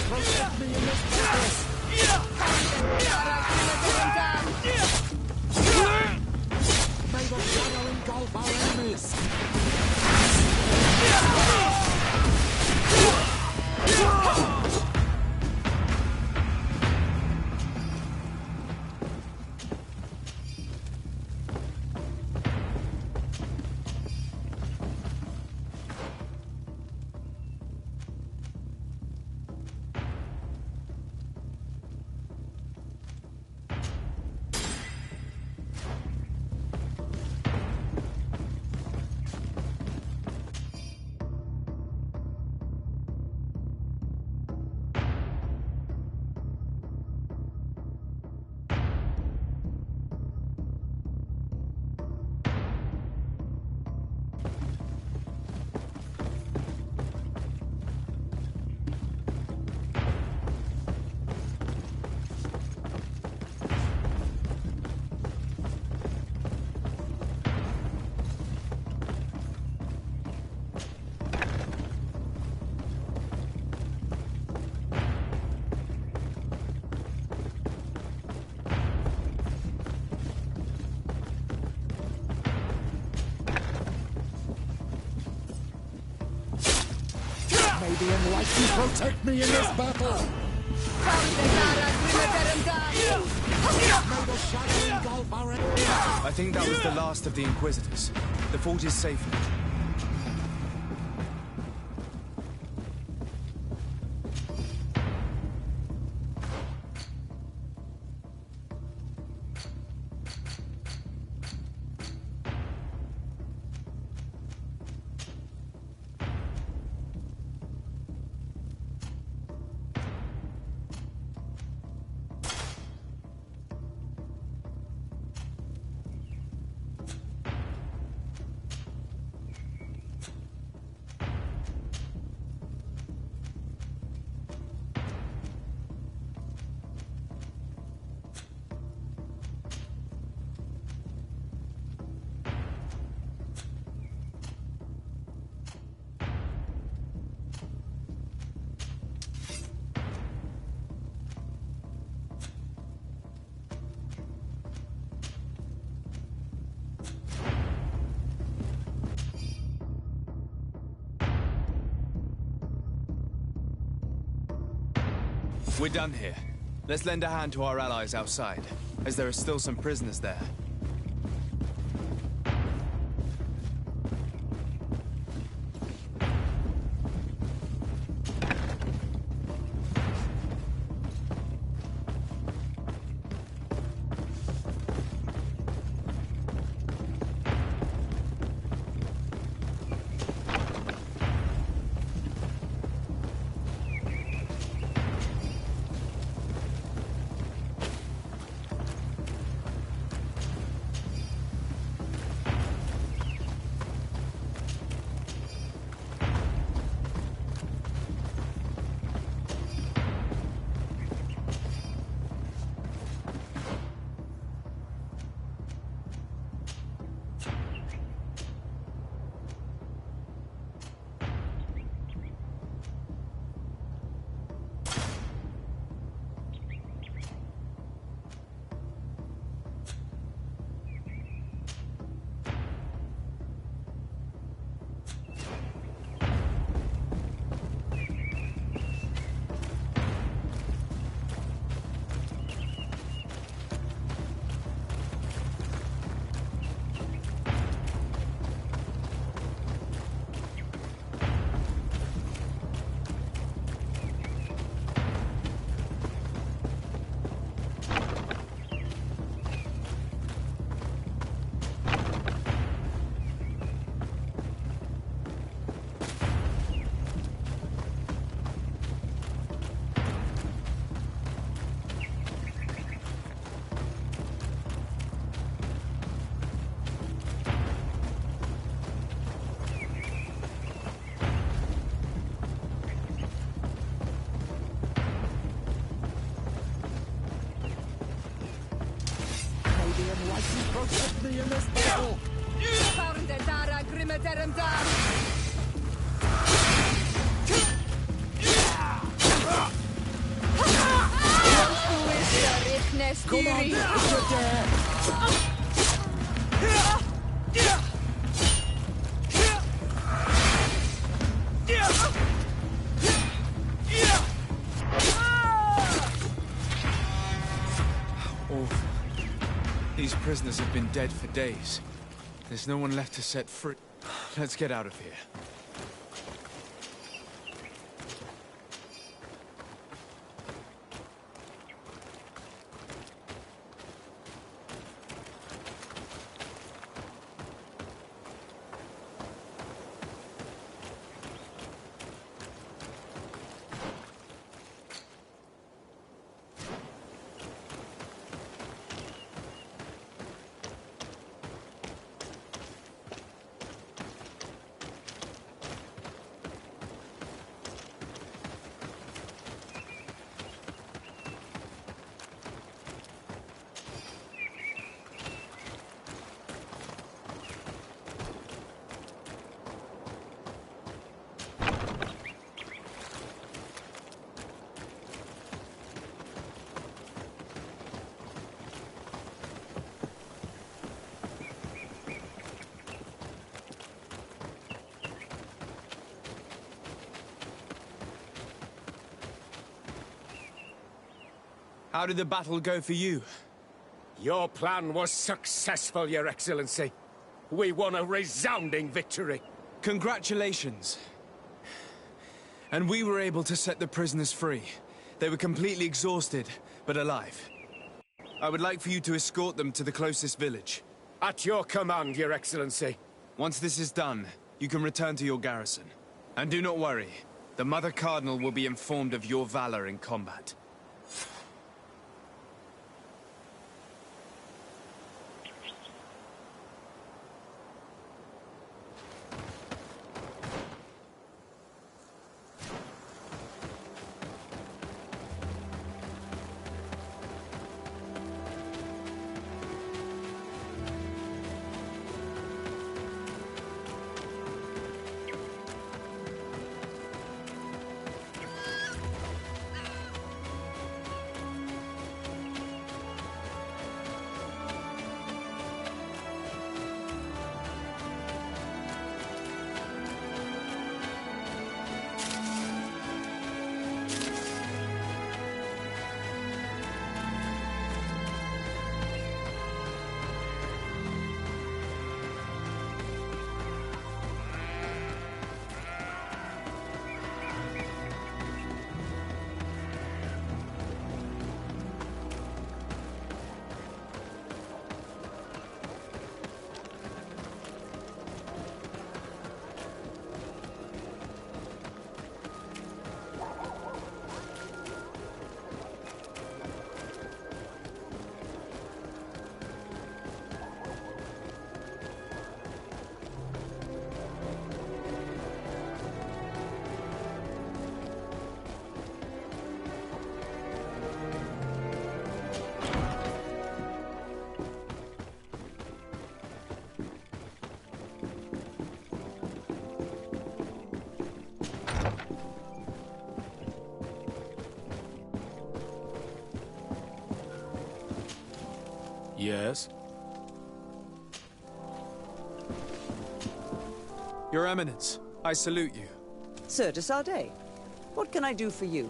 Speaker 11: Protect me in this May the fire engulf our enemies! May the enlightened protect me in this battle! May the shadow engulf our enemies!
Speaker 2: I think that was the last of the Inquisitors. The fort is safe now. We're done here. Let's lend a hand to our allies outside. as there are still some prisoners there.
Speaker 11: Protect me in this battle! Come on, if you dare!
Speaker 2: Awful. These prisoners have been dead for days. There's no one left to set free. Let's get out of here. How did the battle go for you?
Speaker 12: Your plan was successful, Your Excellency. We won a resounding victory.
Speaker 2: Congratulations. And we were able to set the prisoners free. They were completely exhausted, but alive. I would like for you to escort them to the closest village.
Speaker 12: At your command, Your Excellency.
Speaker 2: Once this is done, you can return to your garrison. And do not worry, the Mother Cardinal will be informed of your valor in combat.
Speaker 6: Yes?
Speaker 2: Your Eminence, I salute you.
Speaker 13: Sir de Sardet, what can I do for you?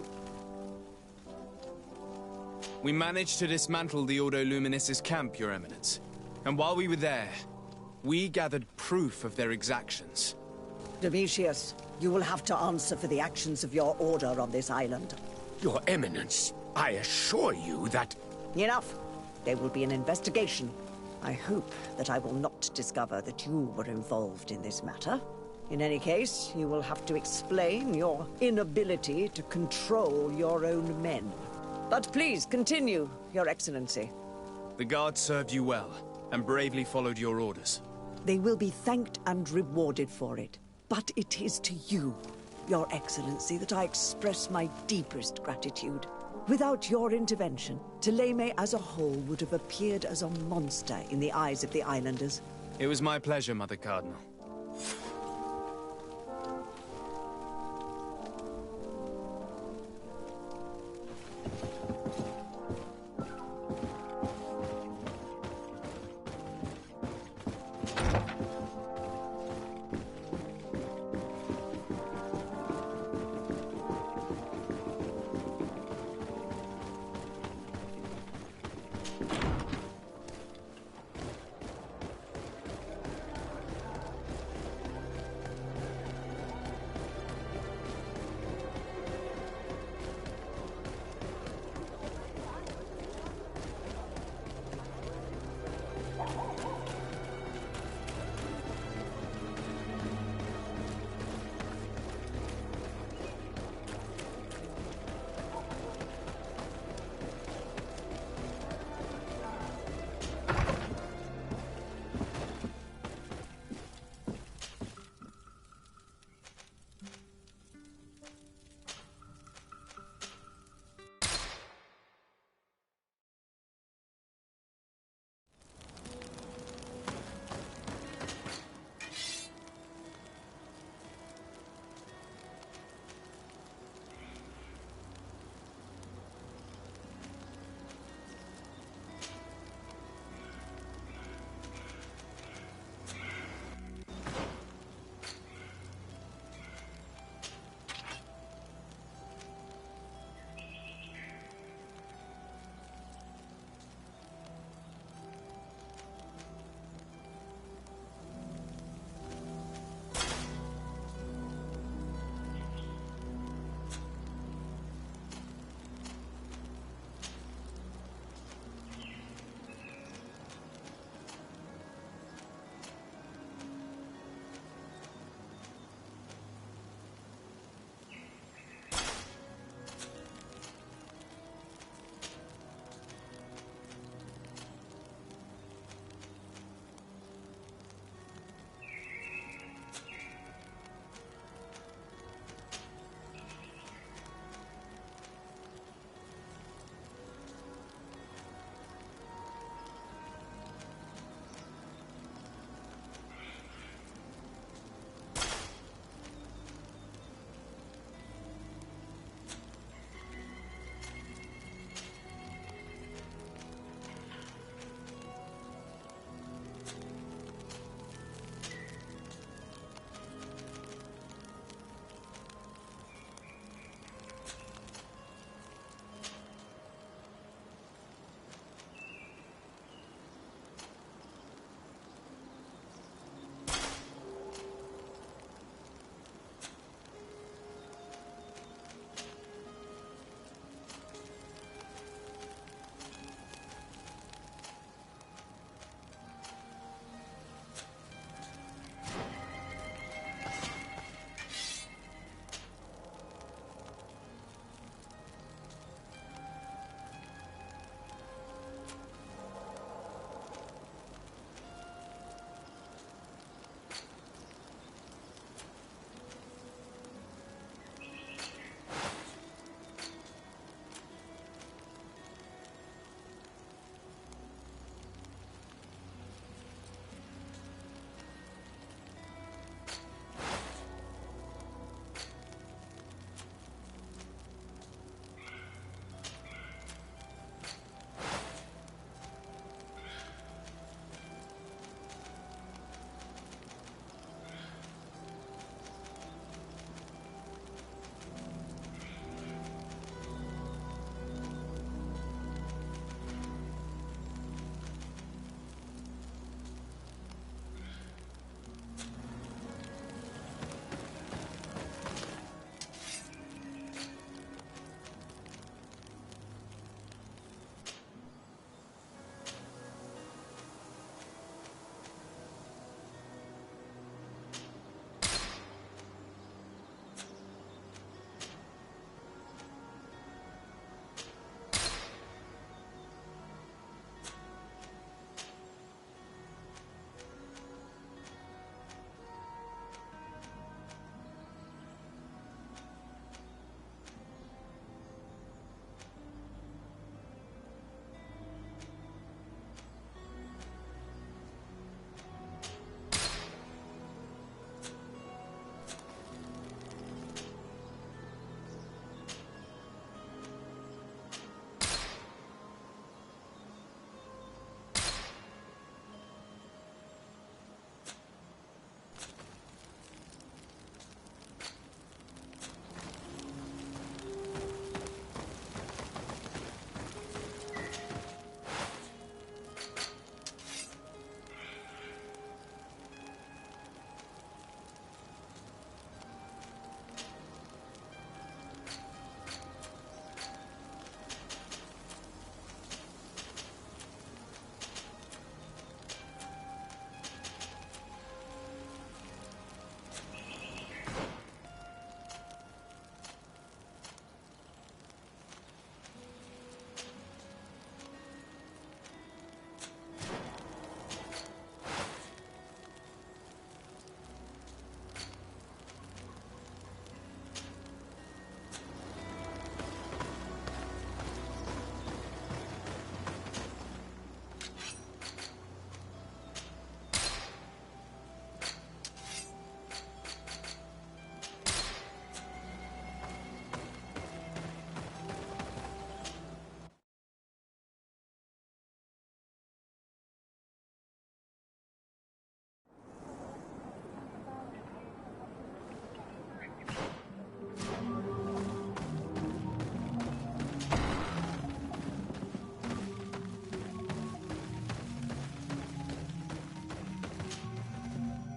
Speaker 2: We managed to dismantle the Ordo Luminis' camp, Your Eminence. And while we were there, we gathered proof of their exactions.
Speaker 13: Domitius, you will have to answer for the actions of your order on this island.
Speaker 12: Your Eminence, I assure you that...
Speaker 13: Enough. There will be an investigation. I hope that I will not discover that you were involved in this matter. In any case, you will have to explain your inability to control your own men. But please, continue, Your Excellency.
Speaker 2: The guards served you well, and bravely followed your orders.
Speaker 13: They will be thanked and rewarded for it. But it is to you, Your Excellency, that I express my deepest gratitude. Without your intervention, Thélème as a whole would have appeared as a monster in the eyes of the islanders.
Speaker 2: It was my pleasure, Mother Cardinal.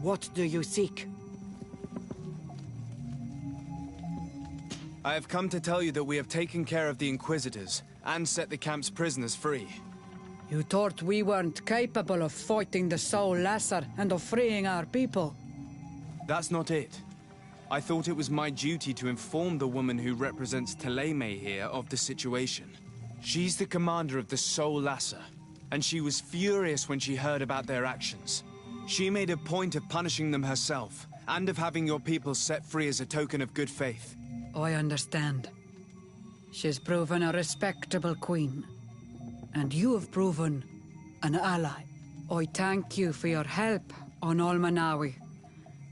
Speaker 4: What do you seek?
Speaker 2: I have come to tell you that we have taken care of the Inquisitors and set the camp's prisoners free.
Speaker 14: You thought we weren't capable of fighting the Soul Lasser and of freeing our people?
Speaker 2: That's not it. I thought it was my duty to inform the woman who represents Thélème here of the situation. She's the commander of the Soul Lasser, and she was furious when she heard about their actions. She made a point of punishing them herself, and of having your people set free as a token of good faith.
Speaker 14: I understand. She's proven a respectable queen. And you have proven an ally. I thank you for your help on Almanawi.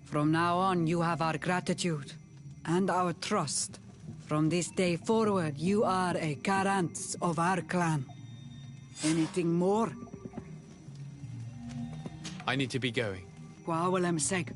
Speaker 14: From now on, you have our gratitude and our trust. From this day forward, you are a Garant of our clan. Anything more?
Speaker 2: I need to be going.
Speaker 14: Gwawalem seg.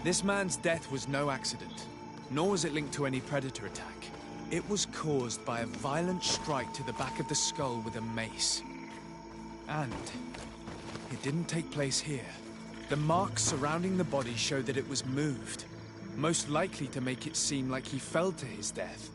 Speaker 2: This man's death was no accident, nor was it linked to any predator attack. It was caused by a violent strike to the back of the skull with a mace. And it didn't take place here. The marks surrounding the body show that it was moved, most likely to make it seem like he fell to his death.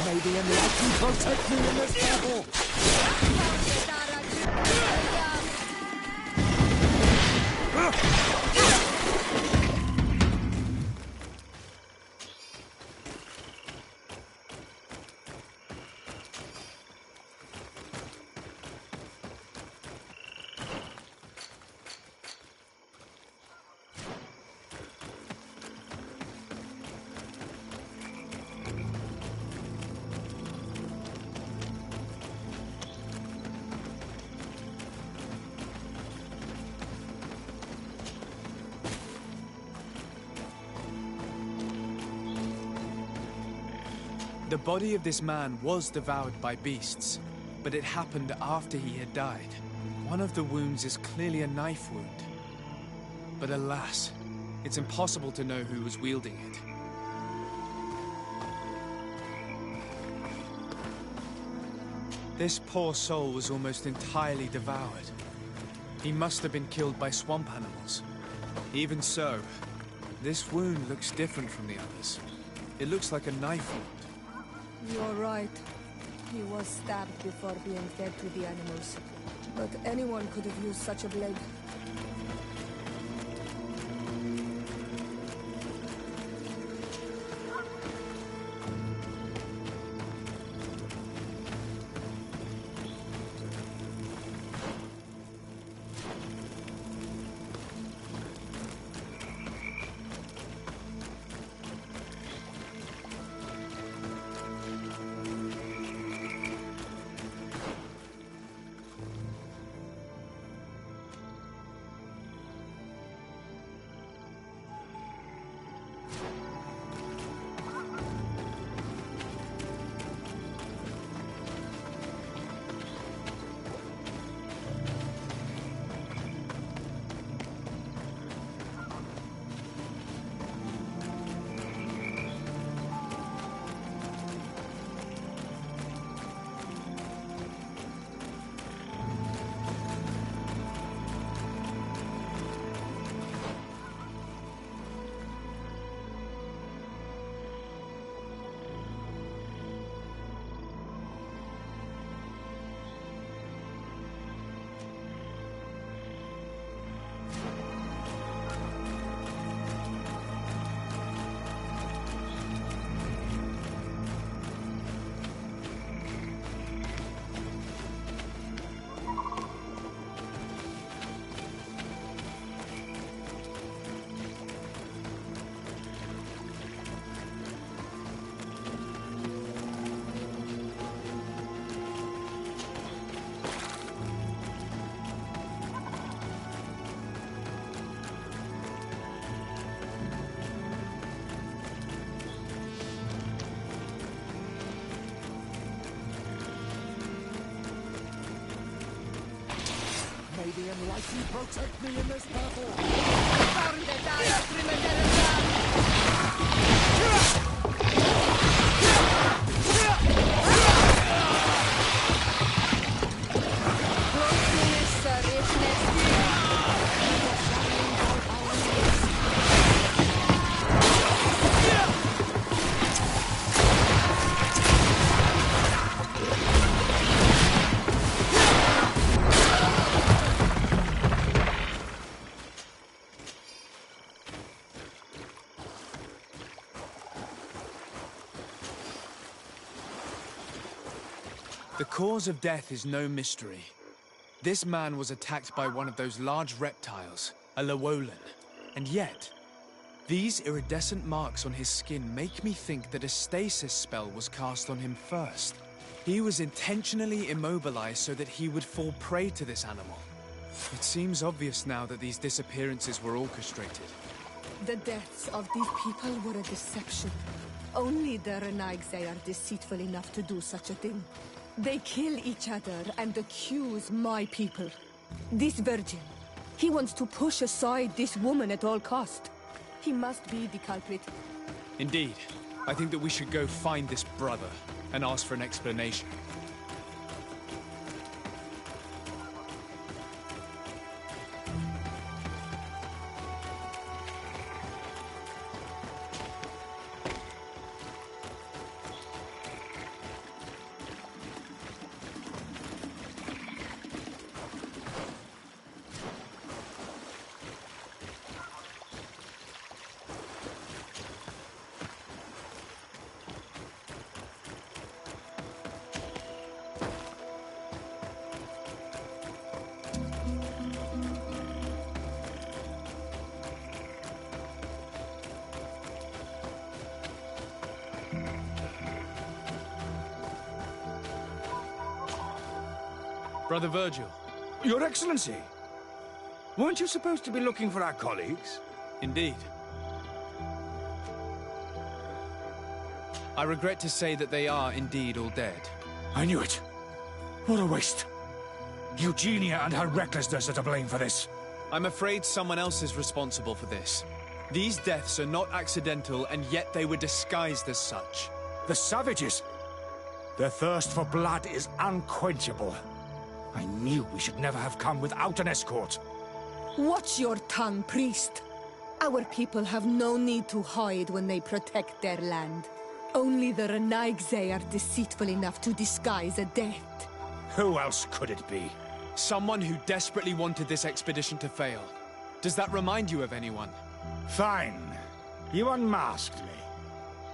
Speaker 11: May the enlightened protect me in this battle!
Speaker 2: The body of this man was devoured by beasts, but it happened after he had died. One of the wounds is clearly a knife wound. But alas, it's impossible to know who was wielding it. This poor soul was almost entirely devoured. He must have been killed by swamp animals. Even so, this wound looks different from the others. It looks like a knife wound.
Speaker 3: You're right. He was stabbed before being fed to the animals. But anyone could have used such a blade.
Speaker 11: the enlightened protect me in this battle!
Speaker 2: The cause of death is no mystery. This man was attacked by one of those large reptiles, a Llewellyn. And yet, these iridescent marks on his skin make me think that a stasis spell was cast on him first. He was intentionally immobilized so that he would fall prey to this animal. It seems obvious now that these disappearances were orchestrated.
Speaker 3: The deaths of these people were a deception. Only the Renaigse are deceitful enough to do such a thing. They kill each other and accuse my people. This virgin, he wants to push aside this woman at all cost. He must be the culprit.
Speaker 2: Indeed. I think that we should go find this brother and ask for an explanation. Brother Virgil.
Speaker 8: Your Excellency! Weren't you supposed to be looking for our colleagues?
Speaker 2: Indeed. I regret to say that they are indeed all dead.
Speaker 8: I knew it. What a waste. Eugenia and her recklessness are to blame for this.
Speaker 2: I'm afraid someone else is responsible for this. These deaths are not accidental, and yet they were disguised as such.
Speaker 8: The savages! Their thirst for blood is unquenchable. I knew we should never have come without an escort.
Speaker 3: Watch your tongue, priest. Our people have no need to hide when they protect their land. Only the Renaigse are deceitful enough to disguise a death.
Speaker 8: Who else could it be?
Speaker 2: Someone who desperately wanted this expedition to fail. Does that remind you of anyone?
Speaker 8: Fine. You unmasked me.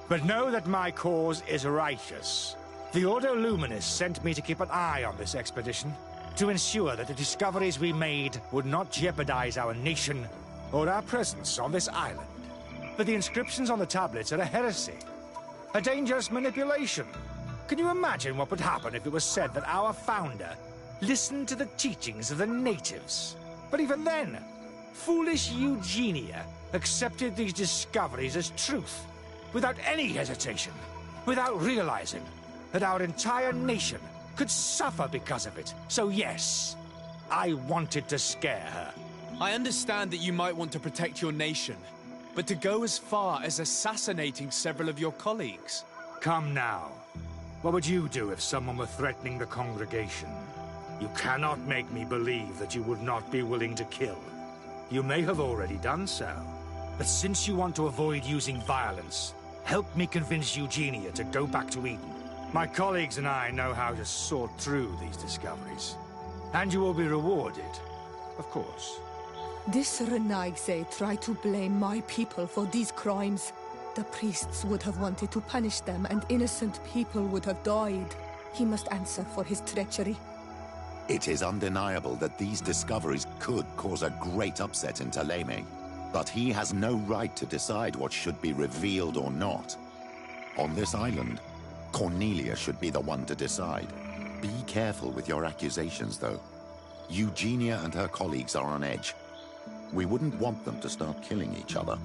Speaker 8: But know that my cause is righteous. The Ordo Luminis sent me to keep an eye on this expedition, to ensure that the discoveries we made would not jeopardize our nation or our presence on this island. But the inscriptions on the tablets are a heresy, a dangerous manipulation. Can you imagine what would happen if it was said that our founder listened to the teachings of the natives? But even then, foolish Eugenia accepted these discoveries as truth, without any hesitation, without realizing that our entire nation could suffer because of it. So yes, I wanted to scare her.
Speaker 2: I understand that you might want to protect your nation, but to go as far as assassinating several of your colleagues...
Speaker 8: Come now. What would you do if someone were threatening the congregation? You cannot make me believe that you would not be willing to kill. You may have already done so. But since you want to avoid using violence, help me convince Eugenia to go back to Eden. My colleagues and I know how to sort through these discoveries. And you will be rewarded, of course.
Speaker 3: This Renaigse tried to blame my people for these crimes. The priests would have wanted to punish them, and innocent people would have died. He must answer for his treachery.
Speaker 5: It is undeniable that these discoveries could cause a great upset in Thélème. But he has no right to decide what should be revealed or not. On this island, Cornelia should be the one to decide. Be careful with your accusations, though. Eugenia and her colleagues are on edge. We wouldn't want them to start killing each other.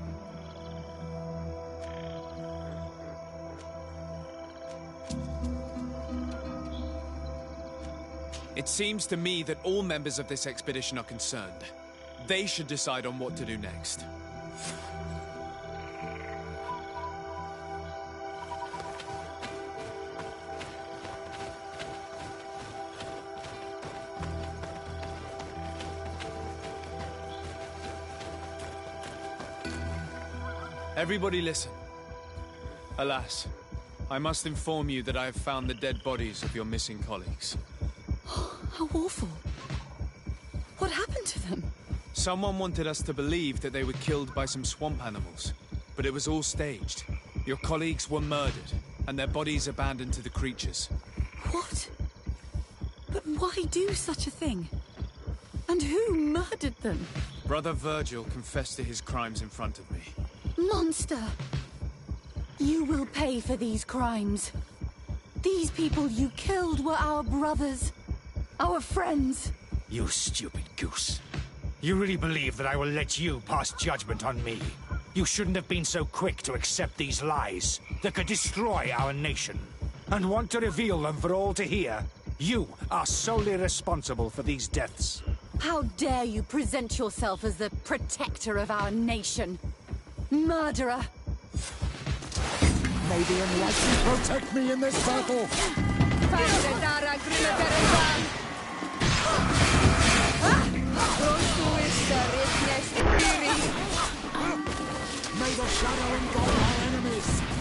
Speaker 2: It seems to me that all members of this expedition are concerned. They should decide on what to do next. Everybody listen. Alas, I must inform you that I have found the dead bodies of your missing colleagues.
Speaker 7: How awful. What happened to them?
Speaker 2: Someone wanted us to believe that they were killed by some swamp animals, but it was all staged. Your colleagues were murdered, and their bodies abandoned to the creatures.
Speaker 7: What? But why do such a thing? And who murdered them?
Speaker 2: Brother Virgil confessed to his crimes in front of me.
Speaker 7: Monster! You will pay for these crimes. These people you killed were our brothers. Our friends.
Speaker 8: You stupid goose. You really believe that I will let you pass judgment on me? You shouldn't have been so quick to accept these lies that could destroy our nation. And want to reveal them for all to hear. You are solely responsible for these deaths.
Speaker 7: How dare you present yourself as the protector of our nation? Murderer!
Speaker 11: May the Enlightened protect me in this battle! May the shadow engulf our enemies!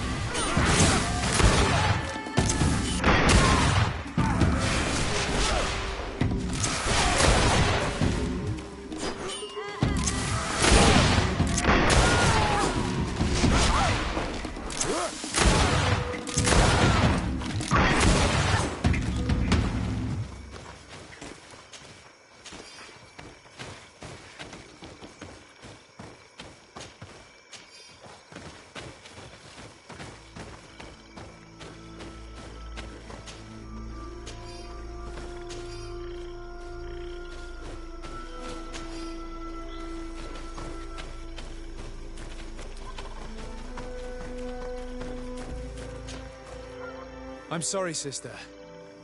Speaker 2: I'm sorry, sister.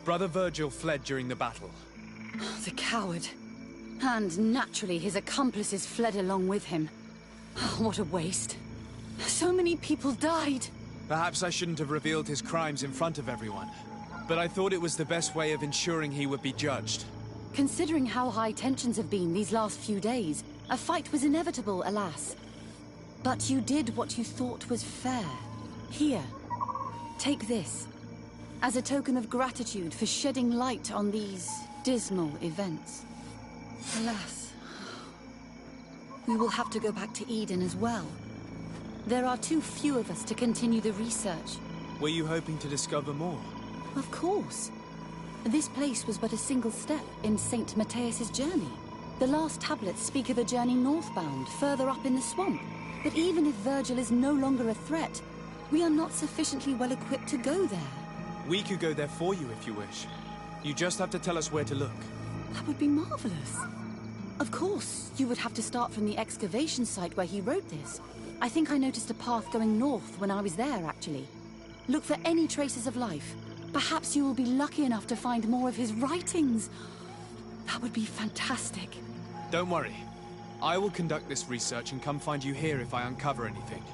Speaker 2: Brother Virgil fled during the battle.
Speaker 7: The coward. And naturally, his accomplices fled along with him. What a waste. So many people died.
Speaker 2: Perhaps I shouldn't have revealed his crimes in front of everyone. But I thought it was the best way of ensuring he would be judged.
Speaker 7: Considering how high tensions have been these last few days, a fight was inevitable, alas. But you did what you thought was fair. Here, take this. As a token of gratitude for shedding light on these dismal events. Alas, we will have to go back to Eden as well. There are too few of us to continue the research.
Speaker 2: Were you hoping to discover more?
Speaker 7: Of course. This place was but a single step in St. Matthias's journey. The last tablets speak of a journey northbound, further up in the swamp. But even if Virgil is no longer a threat, we are not sufficiently well equipped to go there.
Speaker 2: We could go there for you if you wish. You just have to tell us where to look.
Speaker 7: That would be marvelous. Of course, you would have to start from the excavation site where he wrote this. I think I noticed a path going north when I was there, actually. Look for any traces of life. Perhaps you will be lucky enough to find more of his writings. That would be fantastic.
Speaker 2: Don't worry. I will conduct this research and come find you here if I uncover anything.